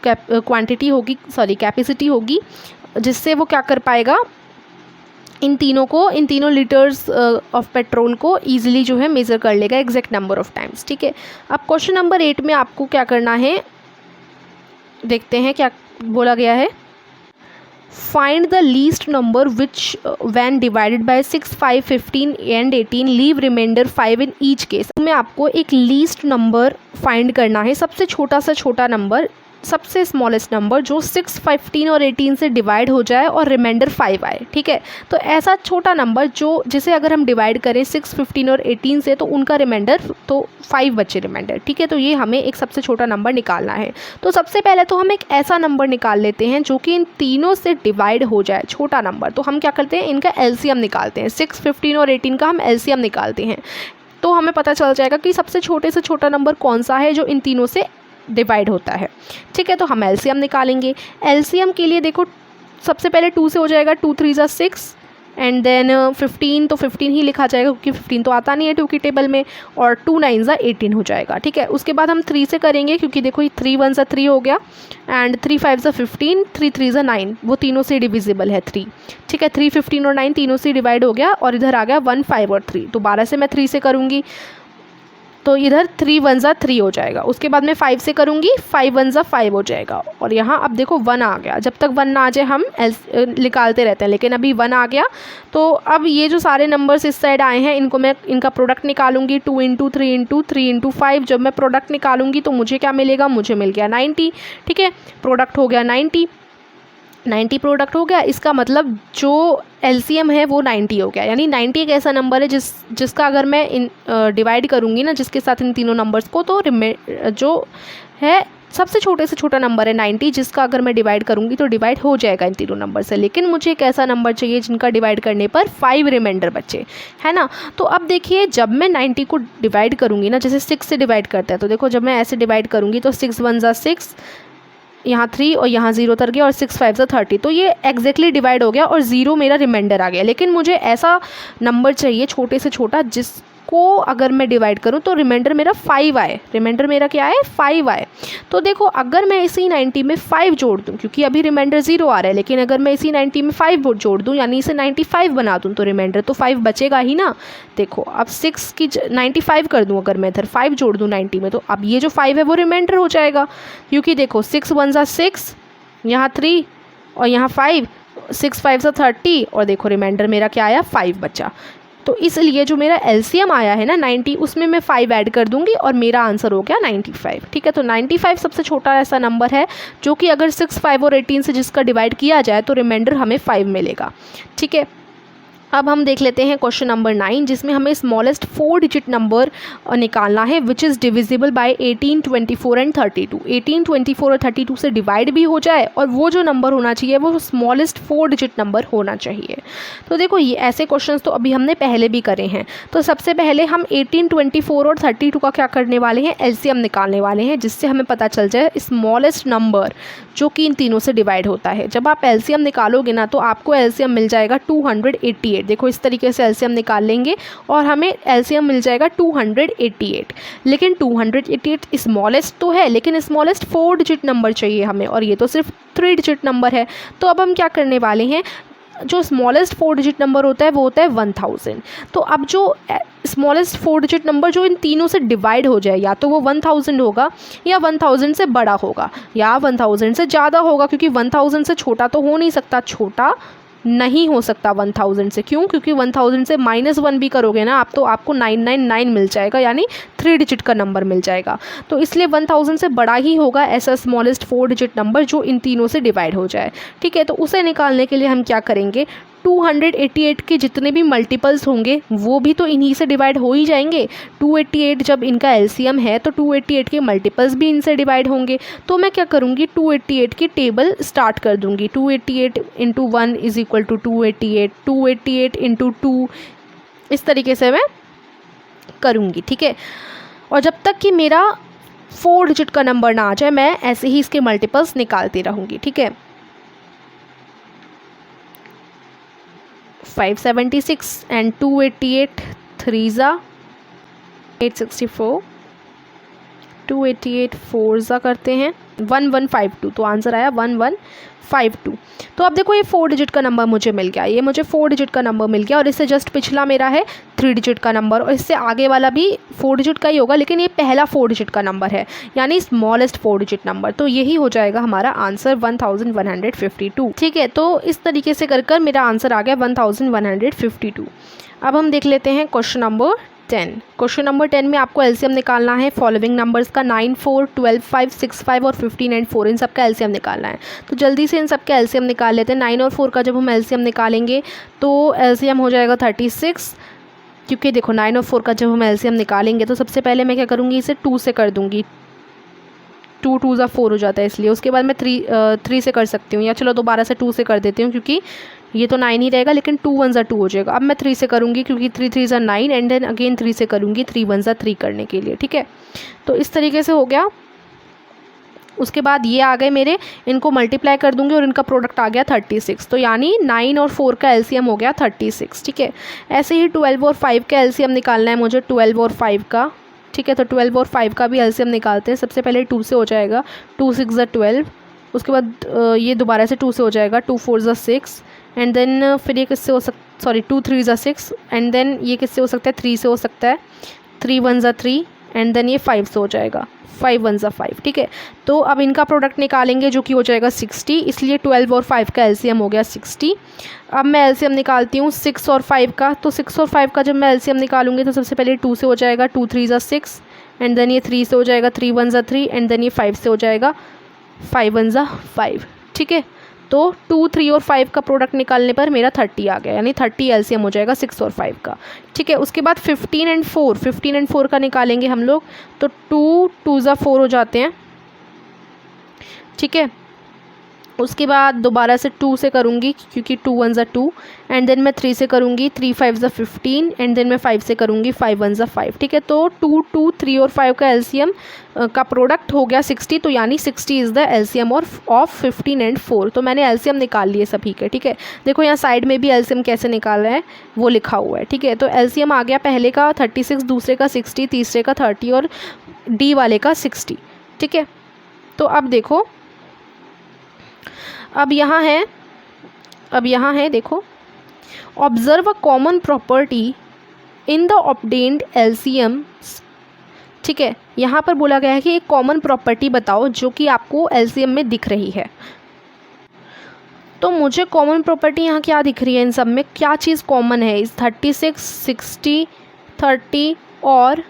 क्वांटिटी होगी, सॉरी कैपेसिटी होगी, जिससे वो क्या कर पाएगा, इन तीनों लीटर्स ऑफ पेट्रोल को ईजिली जो है मेज़र कर लेगा एग्जैक्ट नंबर ऑफ टाइम्स। ठीक है, अब क्वेश्चन नंबर 8 में आपको क्या करना है, देखते हैं क्या बोला गया है। Find the least number which when divided by 6, 5, 15 and 18 leave remainder 5 in each case। में आपको एक लीस्ट नंबर फाइंड करना है, सबसे छोटा सा छोटा नंबर, सबसे स्मॉलेस्ट नंबर जो 6, 15 और 18 से डिवाइड हो जाए और रिमाइंडर 5 आए। ठीक है, तो ऐसा छोटा नंबर जो जिसे अगर हम डिवाइड करें 6, 15 और 18 से तो उनका रिमाइंडर तो 5 बचे रिमाइंडर। ठीक है, तो ये हमें एक सबसे छोटा नंबर निकालना है। तो सबसे पहले तो हम एक ऐसा नंबर निकाल लेते हैं जो कि इन तीनों से डिवाइड हो जाए, छोटा नंबर। तो हम क्या करते हैं, इनका एलसीएम निकालते हैं, 6, 15 और 18 का हम एलसीएम निकालते हैं। तो हमें पता चल जाएगा कि सबसे छोटे से छोटा नंबर कौन सा है जो इन तीनों से डिवाइड होता है। ठीक है, तो हम एलसीएम निकालेंगे। एलसीएम के लिए देखो सबसे पहले 2 से हो जाएगा, 2 3 ज़ा 6 एंड देन 15, तो 15 ही लिखा जाएगा क्योंकि 15 तो आता नहीं है 2 की टेबल में, और 2 9 ज़ा 18 हो जाएगा। ठीक है, उसके बाद हम 3 से करेंगे क्योंकि देखो 3 1 ज़ा 3 हो गया, एंड 3 5 ज़ा 15, 3 3 ज़ा 9, वो तीनों से डिविजिबल है 3। ठीक है, 3 15 और 9 तीनों से डिवाइड हो गया, और इधर आ गया 1 5 और 3, तो 12 से मैं 3 से करूँगी तो इधर 3 1 ज़ा 3 हो जाएगा। उसके बाद मैं 5 से करूँगी, 5 1 ज़ा 5 हो जाएगा, और यहाँ अब देखो 1 आ गया। जब तक 1 ना आ जाए हम निकालते रहते हैं, लेकिन अभी 1 आ गया। तो अब ये जो सारे नंबर्स इस साइड आए हैं इनको मैं इनका प्रोडक्ट निकालूंगी, 2 × 3 × 3 × 5। जब मैं प्रोडक्ट निकालूंगी तो मुझे क्या मिलेगा, मुझे मिल गया 90। ठीक है, प्रोडक्ट हो गया 90 प्रोडक्ट हो गया। इसका मतलब जो एलसीएम है वो 90 हो गया, यानी 90 एक ऐसा नंबर है जिसका अगर मैं डिवाइड करूँगी ना जिसके साथ इन तीनों नंबर्स को, तो जो है सबसे छोटे से छोटा नंबर है 90, जिसका अगर मैं डिवाइड करूँगी तो डिवाइड हो जाएगा इन तीनों नंबर से। लेकिन मुझे एक ऐसा नंबर चाहिए जिनका डिवाइड करने पर 5 रिमाइंडर बचे, है ना। तो अब देखिए जब मैं 90 को डिवाइड करूँगी ना, जैसे 6 से डिवाइड करते हैं, तो देखो जब मैं ऐसे डिवाइड करूँगी तो 6 1 ज़ा 6, यहाँ 3 और यहाँ 0 उतर गया, और 6 5 ज़ा 30, तो ये एग्जैक्टली डिवाइड हो गया और 0 मेरा रिमाइंडर आ गया। लेकिन मुझे ऐसा नंबर चाहिए छोटे से छोटा जिसको अगर मैं डिवाइड करूँ तो रिमाइंडर मेरा 5 आए, रिमाइंडर मेरा क्या आए, 5 आए। तो देखो अगर मैं इसी 90 में 5 जोड़ दूँ, क्योंकि अभी रिमाइंडर 0 आ रहा है, लेकिन अगर मैं इसी 90 में 5 जोड़ दूँ यानी इसे 95 बना दूँ तो रिमाइंडर तो 5 बचेगा ही ना। देखो अब 6 की 95 कर दूँ, अगर मैं इधर 5 जोड़ दूँ 90 में, तो अब ये जो 5 है वो रिमाइंडर हो जाएगा, क्योंकि देखो 6 1 ज़ा 6, यहाँ 3 और यहाँ 5, 6 5 ज़ा 30, और देखो रिमाइंडर मेरा क्या आया, 5 बचा। तो इसलिए जो मेरा एलसीएम आया है ना 90, उसमें मैं 5 ऐड कर दूंगी और मेरा आंसर हो गया 95। ठीक है, तो 95 सबसे छोटा ऐसा नंबर है जो कि अगर 6 5 और 18 से जिसका डिवाइड किया जाए तो रिमाइंडर हमें 5 मिलेगा। ठीक है, अब हम देख लेते हैं क्वेश्चन नंबर 9, जिसमें हमें स्मॉलेस्ट 4 डिजिट नंबर निकालना है which is divisible by 18, 24 and 32। 18, 24 और 32 से डिवाइड भी हो जाए और वो जो नंबर होना चाहिए वो स्मॉलेस्ट 4 डिजिट नंबर होना चाहिए। तो देखो ये ऐसे क्वेश्चंस तो अभी हमने पहले भी करे हैं। तो सबसे पहले हम 18, 24 और 32 का क्या करने वाले हैं, एलसीएम निकालने वाले हैं, जिससे हमें पता चल जाए स्मॉलेस्ट नंबर जो कि इन तीनों से डिवाइड होता है। जब आप एलसीएम निकालोगे ना तो आपको एलसीएम मिल जाएगा 288। देखो इस तरीके से एलसीएम निकाल लेंगे और हमें एलसीएम मिल जाएगा 288। लेकिन 288 स्मॉलेस्ट तो है, लेकिन स्मॉलेस्ट 4 डिजिट नंबर चाहिए हमें, और ये तो सिर्फ 3 डिजिट नंबर है। तो अब हम क्या करने वाले हैं, जो स्मॉलेस्ट 4 डिजिट नंबर होता है वो होता है 1000। तो अब जो स्मॉलेस्ट 4 डिजिट नंबर जो इन तीनों से डिवाइड हो जाए, या तो वो 1000 होगा या 1000 से बड़ा होगा या 1000 से ज़्यादा होगा, क्योंकि 1000 से छोटा तो हो नहीं सकता, छोटा नहीं हो सकता 1000 से। क्यों? क्योंकि 1000 से -1 भी करोगे ना आप तो आपको 999 मिल जाएगा, यानी 3 डिजिट का नंबर मिल जाएगा। तो इसलिए 1000 से बड़ा ही होगा ऐसा स्मॉलेस्ट 4 डिजिट नंबर जो इन तीनों से डिवाइड हो जाए। ठीक है, तो उसे निकालने के लिए हम क्या करेंगे, 288 के जितने भी मल्टीपल्स होंगे वो भी तो इन्हीं से डिवाइड हो ही जाएंगे। 288 जब इनका एलसीएम है तो 288 के मल्टीपल्स भी इनसे डिवाइड होंगे। तो मैं क्या करूँगी, 288 की टेबल स्टार्ट कर दूँगी। 288 into 1 is equal to 288, 288 into 2, इस तरीके से मैं करूँगी। ठीक है, और जब तक कि मेरा 4 डिजिट का नंबर ना आ जाए मैं ऐसे ही इसके मल्टीपल्स निकालती रहूँगी। ठीक है, 576 एंड 288 3 ज़ा 864, 288 4 ज़ा करते हैं 1152, तो आंसर आया 1152। तो अब देखो ये 4 डिजिट का नंबर मुझे मिल गया, ये मुझे 4 डिजिट का नंबर मिल गया और इससे जस्ट पिछला मेरा है 3 डिजिट का नंबर और इससे आगे वाला भी 4 डिजिट का ही होगा, लेकिन ये पहला 4 डिजिट का नंबर है यानी स्मॉलेस्ट 4 डिजिट नंबर। तो यही हो जाएगा हमारा आंसर 1152। ठीक है, तो इस तरीके से कर मेरा आंसर आ गया 1152। अब हम देख लेते हैं क्वेश्चन नंबर 10। क्वेश्चन नंबर 10 में आपको एलसीएम निकालना है फॉलोइंग नंबर्स का 9, 4, 12, 5, 6, 5 और 15 एंड 4, इन सब का एलसीएम निकालना है। तो जल्दी से इन सब का एलसीएम निकाल लेते हैं। 9 और 4 का जब हम एलसीएम निकालेंगे तो एलसीएम हो जाएगा 36, क्योंकि देखो 9 और 4 का जब हम एलसीएम निकालेंगे तो सबसे पहले मैं क्या करूँगी, इसे 2 से कर दूँगी, 2 2 ज़ा 4 हो जाता है, इसलिए उसके बाद मैं 3 से कर सकती हूँ, या चलो दोबारा से 2 से कर देती हूँ क्योंकि ये तो 9 ही रहेगा, लेकिन 2 1 ज़ा 2 हो जाएगा। अब मैं 3 से करूँगी क्योंकि 3 3 ज़ा 9 एंड देन अगेन 3 से करूँगी 3 1 ज़ा 3 करने के लिए। ठीक है, तो इस तरीके से हो गया। उसके बाद ये आ गए मेरे, इनको मल्टीप्लाई कर दूंगी और इनका प्रोडक्ट आ गया 36, तो यानी 9 और 4 का एलसीएम हो गया 36। ठीक है, ऐसे ही 12 और 5 का एलसीएम निकालना है मुझे, 12 और 5 का। ठीक है, तो 12 और 5 का भी एलसीएम निकालते हैं। सबसे पहले 2 से हो जाएगा, 2 6 ज़ा 12, उसके बाद ये दोबारा से 2 से हो जाएगा, 2 4 ज़ा 6 एंड देन फिर ये किससे हो 2 3 ज़ा 6 एंड देन ये किससे हो सकता है, 3 से हो सकता है, 3 1 ज़ा 3 एंड देन ये 5 से हो जाएगा, 5 1 ज़ा 5। ठीक है, तो अब इनका प्रोडक्ट निकालेंगे जो कि हो जाएगा 60, इसलिए 12 और 5 का एलसीएम हो गया 60। अब मैं एलसीएम निकालती हूँ 6 और 5 का, तो 6 और 5 का जब मैं एलसीएम निकालूंगी तो सबसे पहले 2 से हो जाएगा, 2 3 ज़ा 6 एंड देन ये 3 से हो जाएगा, 3 1 ज़ा 3 एंड देन ये 5 से हो जाएगा, 5 1 ज़ा 5। ठीक है, तो 2 3 और 5 का प्रोडक्ट निकालने पर मेरा 30 आ गया, यानी 30 एलसीएम हो जाएगा 6 और 5 का। ठीक है, उसके बाद 15 एंड 4 का निकालेंगे हम लोग, तो 2 2 ज़ा 4 हो जाते हैं। ठीक है, उसके बाद दोबारा से 2 से करूँगी क्योंकि 2 1 ज़ा 2 एंड देन मैं 3 से करूँगी, 3 5 ज़ा 15 एंड देन मैं 5 से करूँगी, 5 1 ज़ा 5। ठीक है, तो 2 2 3 और 5 का एलसीएम का प्रोडक्ट हो गया 60, तो यानी 60 is the LCM of 15 and 4। तो मैंने एलसीएम निकाल लिए सभी के। ठीक है, देखो यहाँ साइड में भी एलसीएम कैसे निकाल रहे हैं वो लिखा हुआ है। ठीक है, तो एलसीएम आ गया पहले का 36, दूसरे का 60, तीसरे का 30 और डी वाले का 60। ठीक है, तो अब देखो, अब यहाँ है देखो, observe a common property in the obtained LCM. ठीक है, यहाँ पर बोला गया है कि एक कॉमन प्रॉपर्टी बताओ जो कि आपको एलसीएम में दिख रही है। तो मुझे कॉमन प्रॉपर्टी यहाँ क्या दिख रही है, इन सब में क्या चीज़ कॉमन है, इस 36, 60, 30 और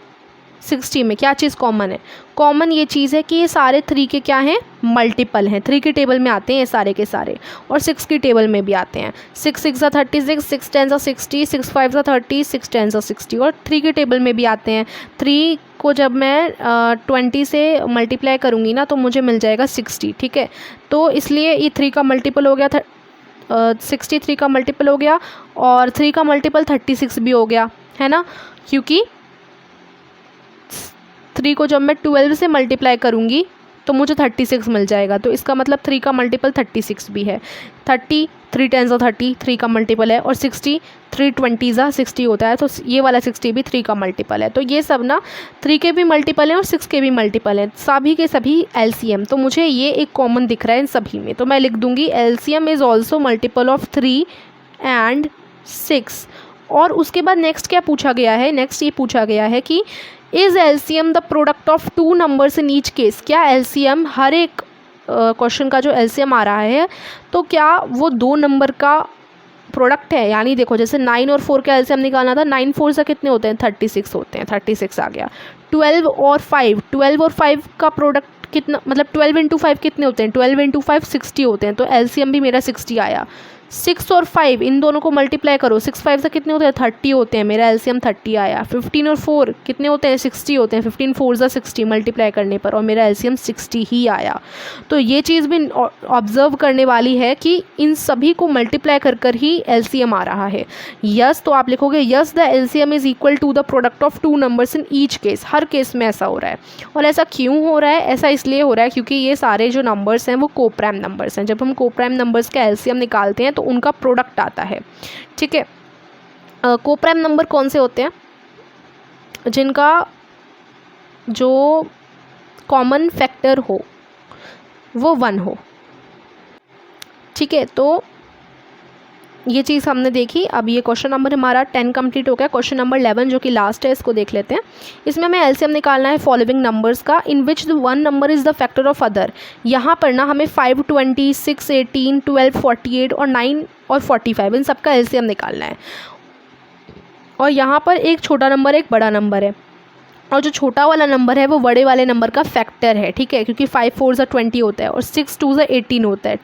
60 में क्या चीज़ कॉमन है? कॉमन ये चीज़ है कि ये सारे 3 के क्या हैं, मल्टीपल हैं। 3 की टेबल में आते हैं ये सारे के सारे, और 6 की टेबल में भी आते हैं। 6 6 ज़ा 36, 6 10 ज़ा 60, 6 5 ज़ा 30, 6 10 ज़ा 60, और 3 की टेबल में भी आते हैं। 3 को जब मैं 20 से मल्टीप्लाई करूँगी ना तो मुझे मिल जाएगा 60। ठीक है, तो इसलिए ये 3 का मल्टीपल हो गया, 63 का मल्टीपल हो गया, और 3 का मल्टीपल 36 भी हो गया, है ना, क्योंकि 3 को जब मैं 12 से मल्टीप्लाई करूँगी तो मुझे 36 मिल जाएगा। तो इसका मतलब 3 का मल्टीपल 36 भी है। 30 3 10 ज़ा 30 3 का मल्टीपल है, और 60 3 20 ज़ा 60 होता है, तो ये वाला 60 भी 3 का मल्टीपल है। तो ये सब ना 3 के भी मल्टीपल हैं और 6 के भी मल्टीपल हैं, सभी के सभी एलसीएम। तो मुझे ये एक कॉमन दिख रहा है इन सभी में, तो मैं लिख दूँगी LCM is also multiple of 3 and 6। और उसके बाद नेक्स्ट क्या पूछा गया है, नेक्स्ट ये पूछा गया है कि is LCM the product of 2 numbers in each case. क्या एलसीएम, हर एक क्वेश्चन का जो एलसीएम आ रहा है तो क्या वो 2 नंबर का प्रोडक्ट है, यानी देखो जैसे 9 और 4 का एलसीएम निकालना था, 9 4 से कितने होते हैं 36 होते हैं, 36 आ गया। 12 और 5 का प्रोडक्ट कितना, मतलब 12 इंटू 5 कितने होते हैं, 12 इंटू 5 60 होते हैं, तो एलसीएम भी मेरा 60 आया। 6 और 5 इन दोनों को मल्टीप्लाई करो, 6 5 से कितने होते हैं 30 होते हैं, मेरा एलसीएम 30 आया। 15 और 4 कितने होते हैं 60 होते हैं, 15 4 से 60 मल्टीप्लाई करने पर, और मेरा एलसीएम 60 ही आया। तो ये चीज़ भी ऑब्जर्व करने वाली है कि इन सभी को मल्टीप्लाई कर कर ही एलसीएम आ रहा है। यस, तो आप लिखोगे yes the LCM is equal to the product of two numbers in each case. हर केस में ऐसा हो रहा है। और ऐसा क्यों हो रहा है, ऐसा इसलिए हो रहा है क्योंकि ये सारे जो नंबर्स हैं वो कोप्राइम नंबर्स हैं। जब हम कोप्राइम नंबर्स का एलसीएम निकालते हैं तो उनका प्रोडक्ट आता है, ठीक है। कोप्राइम नंबर कौन से होते हैं, जिनका जो कॉमन फैक्टर हो वो 1 हो, ठीक है। तो ये चीज़ हमने देखी। अब ये क्वेश्चन नंबर हमारा 10 कंप्लीट हो गया। क्वेश्चन नंबर 11 जो कि लास्ट है, इसको देख लेते हैं। इसमें हमें एलसीएम निकालना है फॉलोइंग नंबर्स का, in which the one number is the factor of other. यहाँ पर ना हमें 5 20 6 18 12 48 और 9 और 45 इन सबका एलसीएम निकालना है। और यहाँ पर एक छोटा नंबर एक बड़ा नंबर है, और जो छोटा वाला नंबर है वो बड़े वाले नंबर का फैक्टर है, ठीक है, क्योंकि 5 4 से 20 होता है और 6 2 से 18 होता है।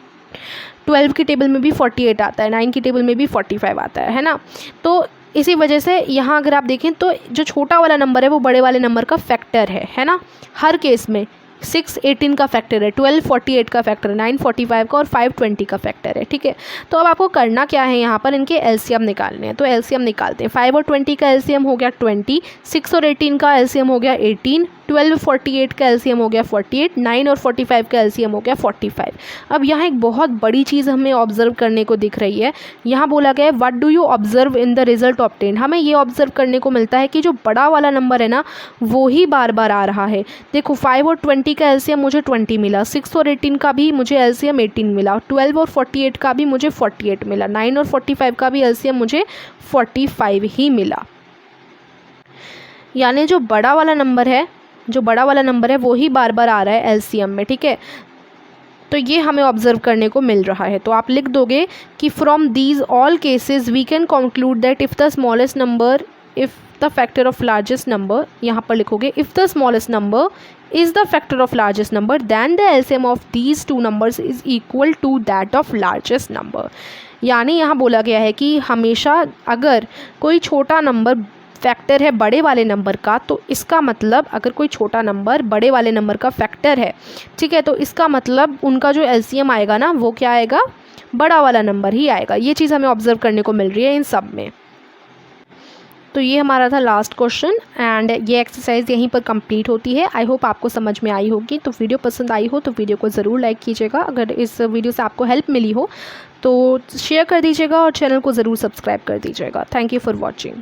12 की टेबल में भी 48 आता है, 9 की टेबल में भी 45 आता है ना। तो इसी वजह से यहाँ अगर आप देखें तो जो छोटा वाला नंबर है वो बड़े वाले नंबर का फैक्टर है ना। हर केस में 6 18 का फैक्टर है, 12 48 का फैक्टर है, 9 45 का और 5 20 का फैक्टर है, ठीक है। तो अब आपको करना क्या है, यहाँ पर इनके एलसीएम निकालने हैं। तो एलसीएम निकालते हैं। 5 और 20 का एलसीएम हो गया 20, 6 और 18 का एलसीएम हो गया 18, 12 48 का एलसीएम हो गया 48, 9 और 45 का एलसीएम हो गया 45। अब यहाँ एक बहुत बड़ी चीज़ हमें ऑब्जर्व करने को दिख रही है। यहाँ बोला गया है what do you observe in the result obtain. हमें ये ऑब्जर्व करने को मिलता है कि जो बड़ा वाला नंबर है ना वो ही बार बार आ रहा है। देखो 5 और 20 का एलसीएम मुझे 20 मिला, 6 और 18 का भी मुझे एलसीएम 18 मिला, 12 और 48 का भी मुझे 48 मिला, 9 और 45 का भी एलसीएम मुझे 45 ही मिला। यानी जो बड़ा वाला नंबर है वो ही बार बार आ रहा है एलसीएम में, ठीक है। तो ये हमें ऑब्जर्व करने को मिल रहा है। तो आप लिख दोगे कि from these all cases we can conclude that if the smallest number if the factor of largest number, यहाँ पर लिखोगे if the smallest number is the factor of largest number then the LCM of these two numbers is equal to that of largest number. यानी यहाँ बोला गया है कि हमेशा अगर कोई छोटा नंबर फैक्टर है बड़े वाले नंबर का, तो इसका मतलब अगर कोई छोटा नंबर बड़े वाले नंबर का फैक्टर है, ठीक है, तो इसका मतलब उनका जो एलसीएम आएगा ना वो क्या आएगा, बड़ा वाला नंबर ही आएगा। ये चीज़ हमें ऑब्जर्व करने को मिल रही है इन सब में। तो ये हमारा था लास्ट क्वेश्चन एंड ये एक्सरसाइज यहीं पर कंप्लीट होती है। आई होप आपको समझ में आई होगी। तो वीडियो पसंद आई हो तो वीडियो को ज़रूर लाइक कीजिएगा। अगर इस वीडियो से आपको हेल्प मिली हो तो शेयर कर दीजिएगा और चैनल को ज़रूर सब्सक्राइब कर दीजिएगा। Thank you for watching.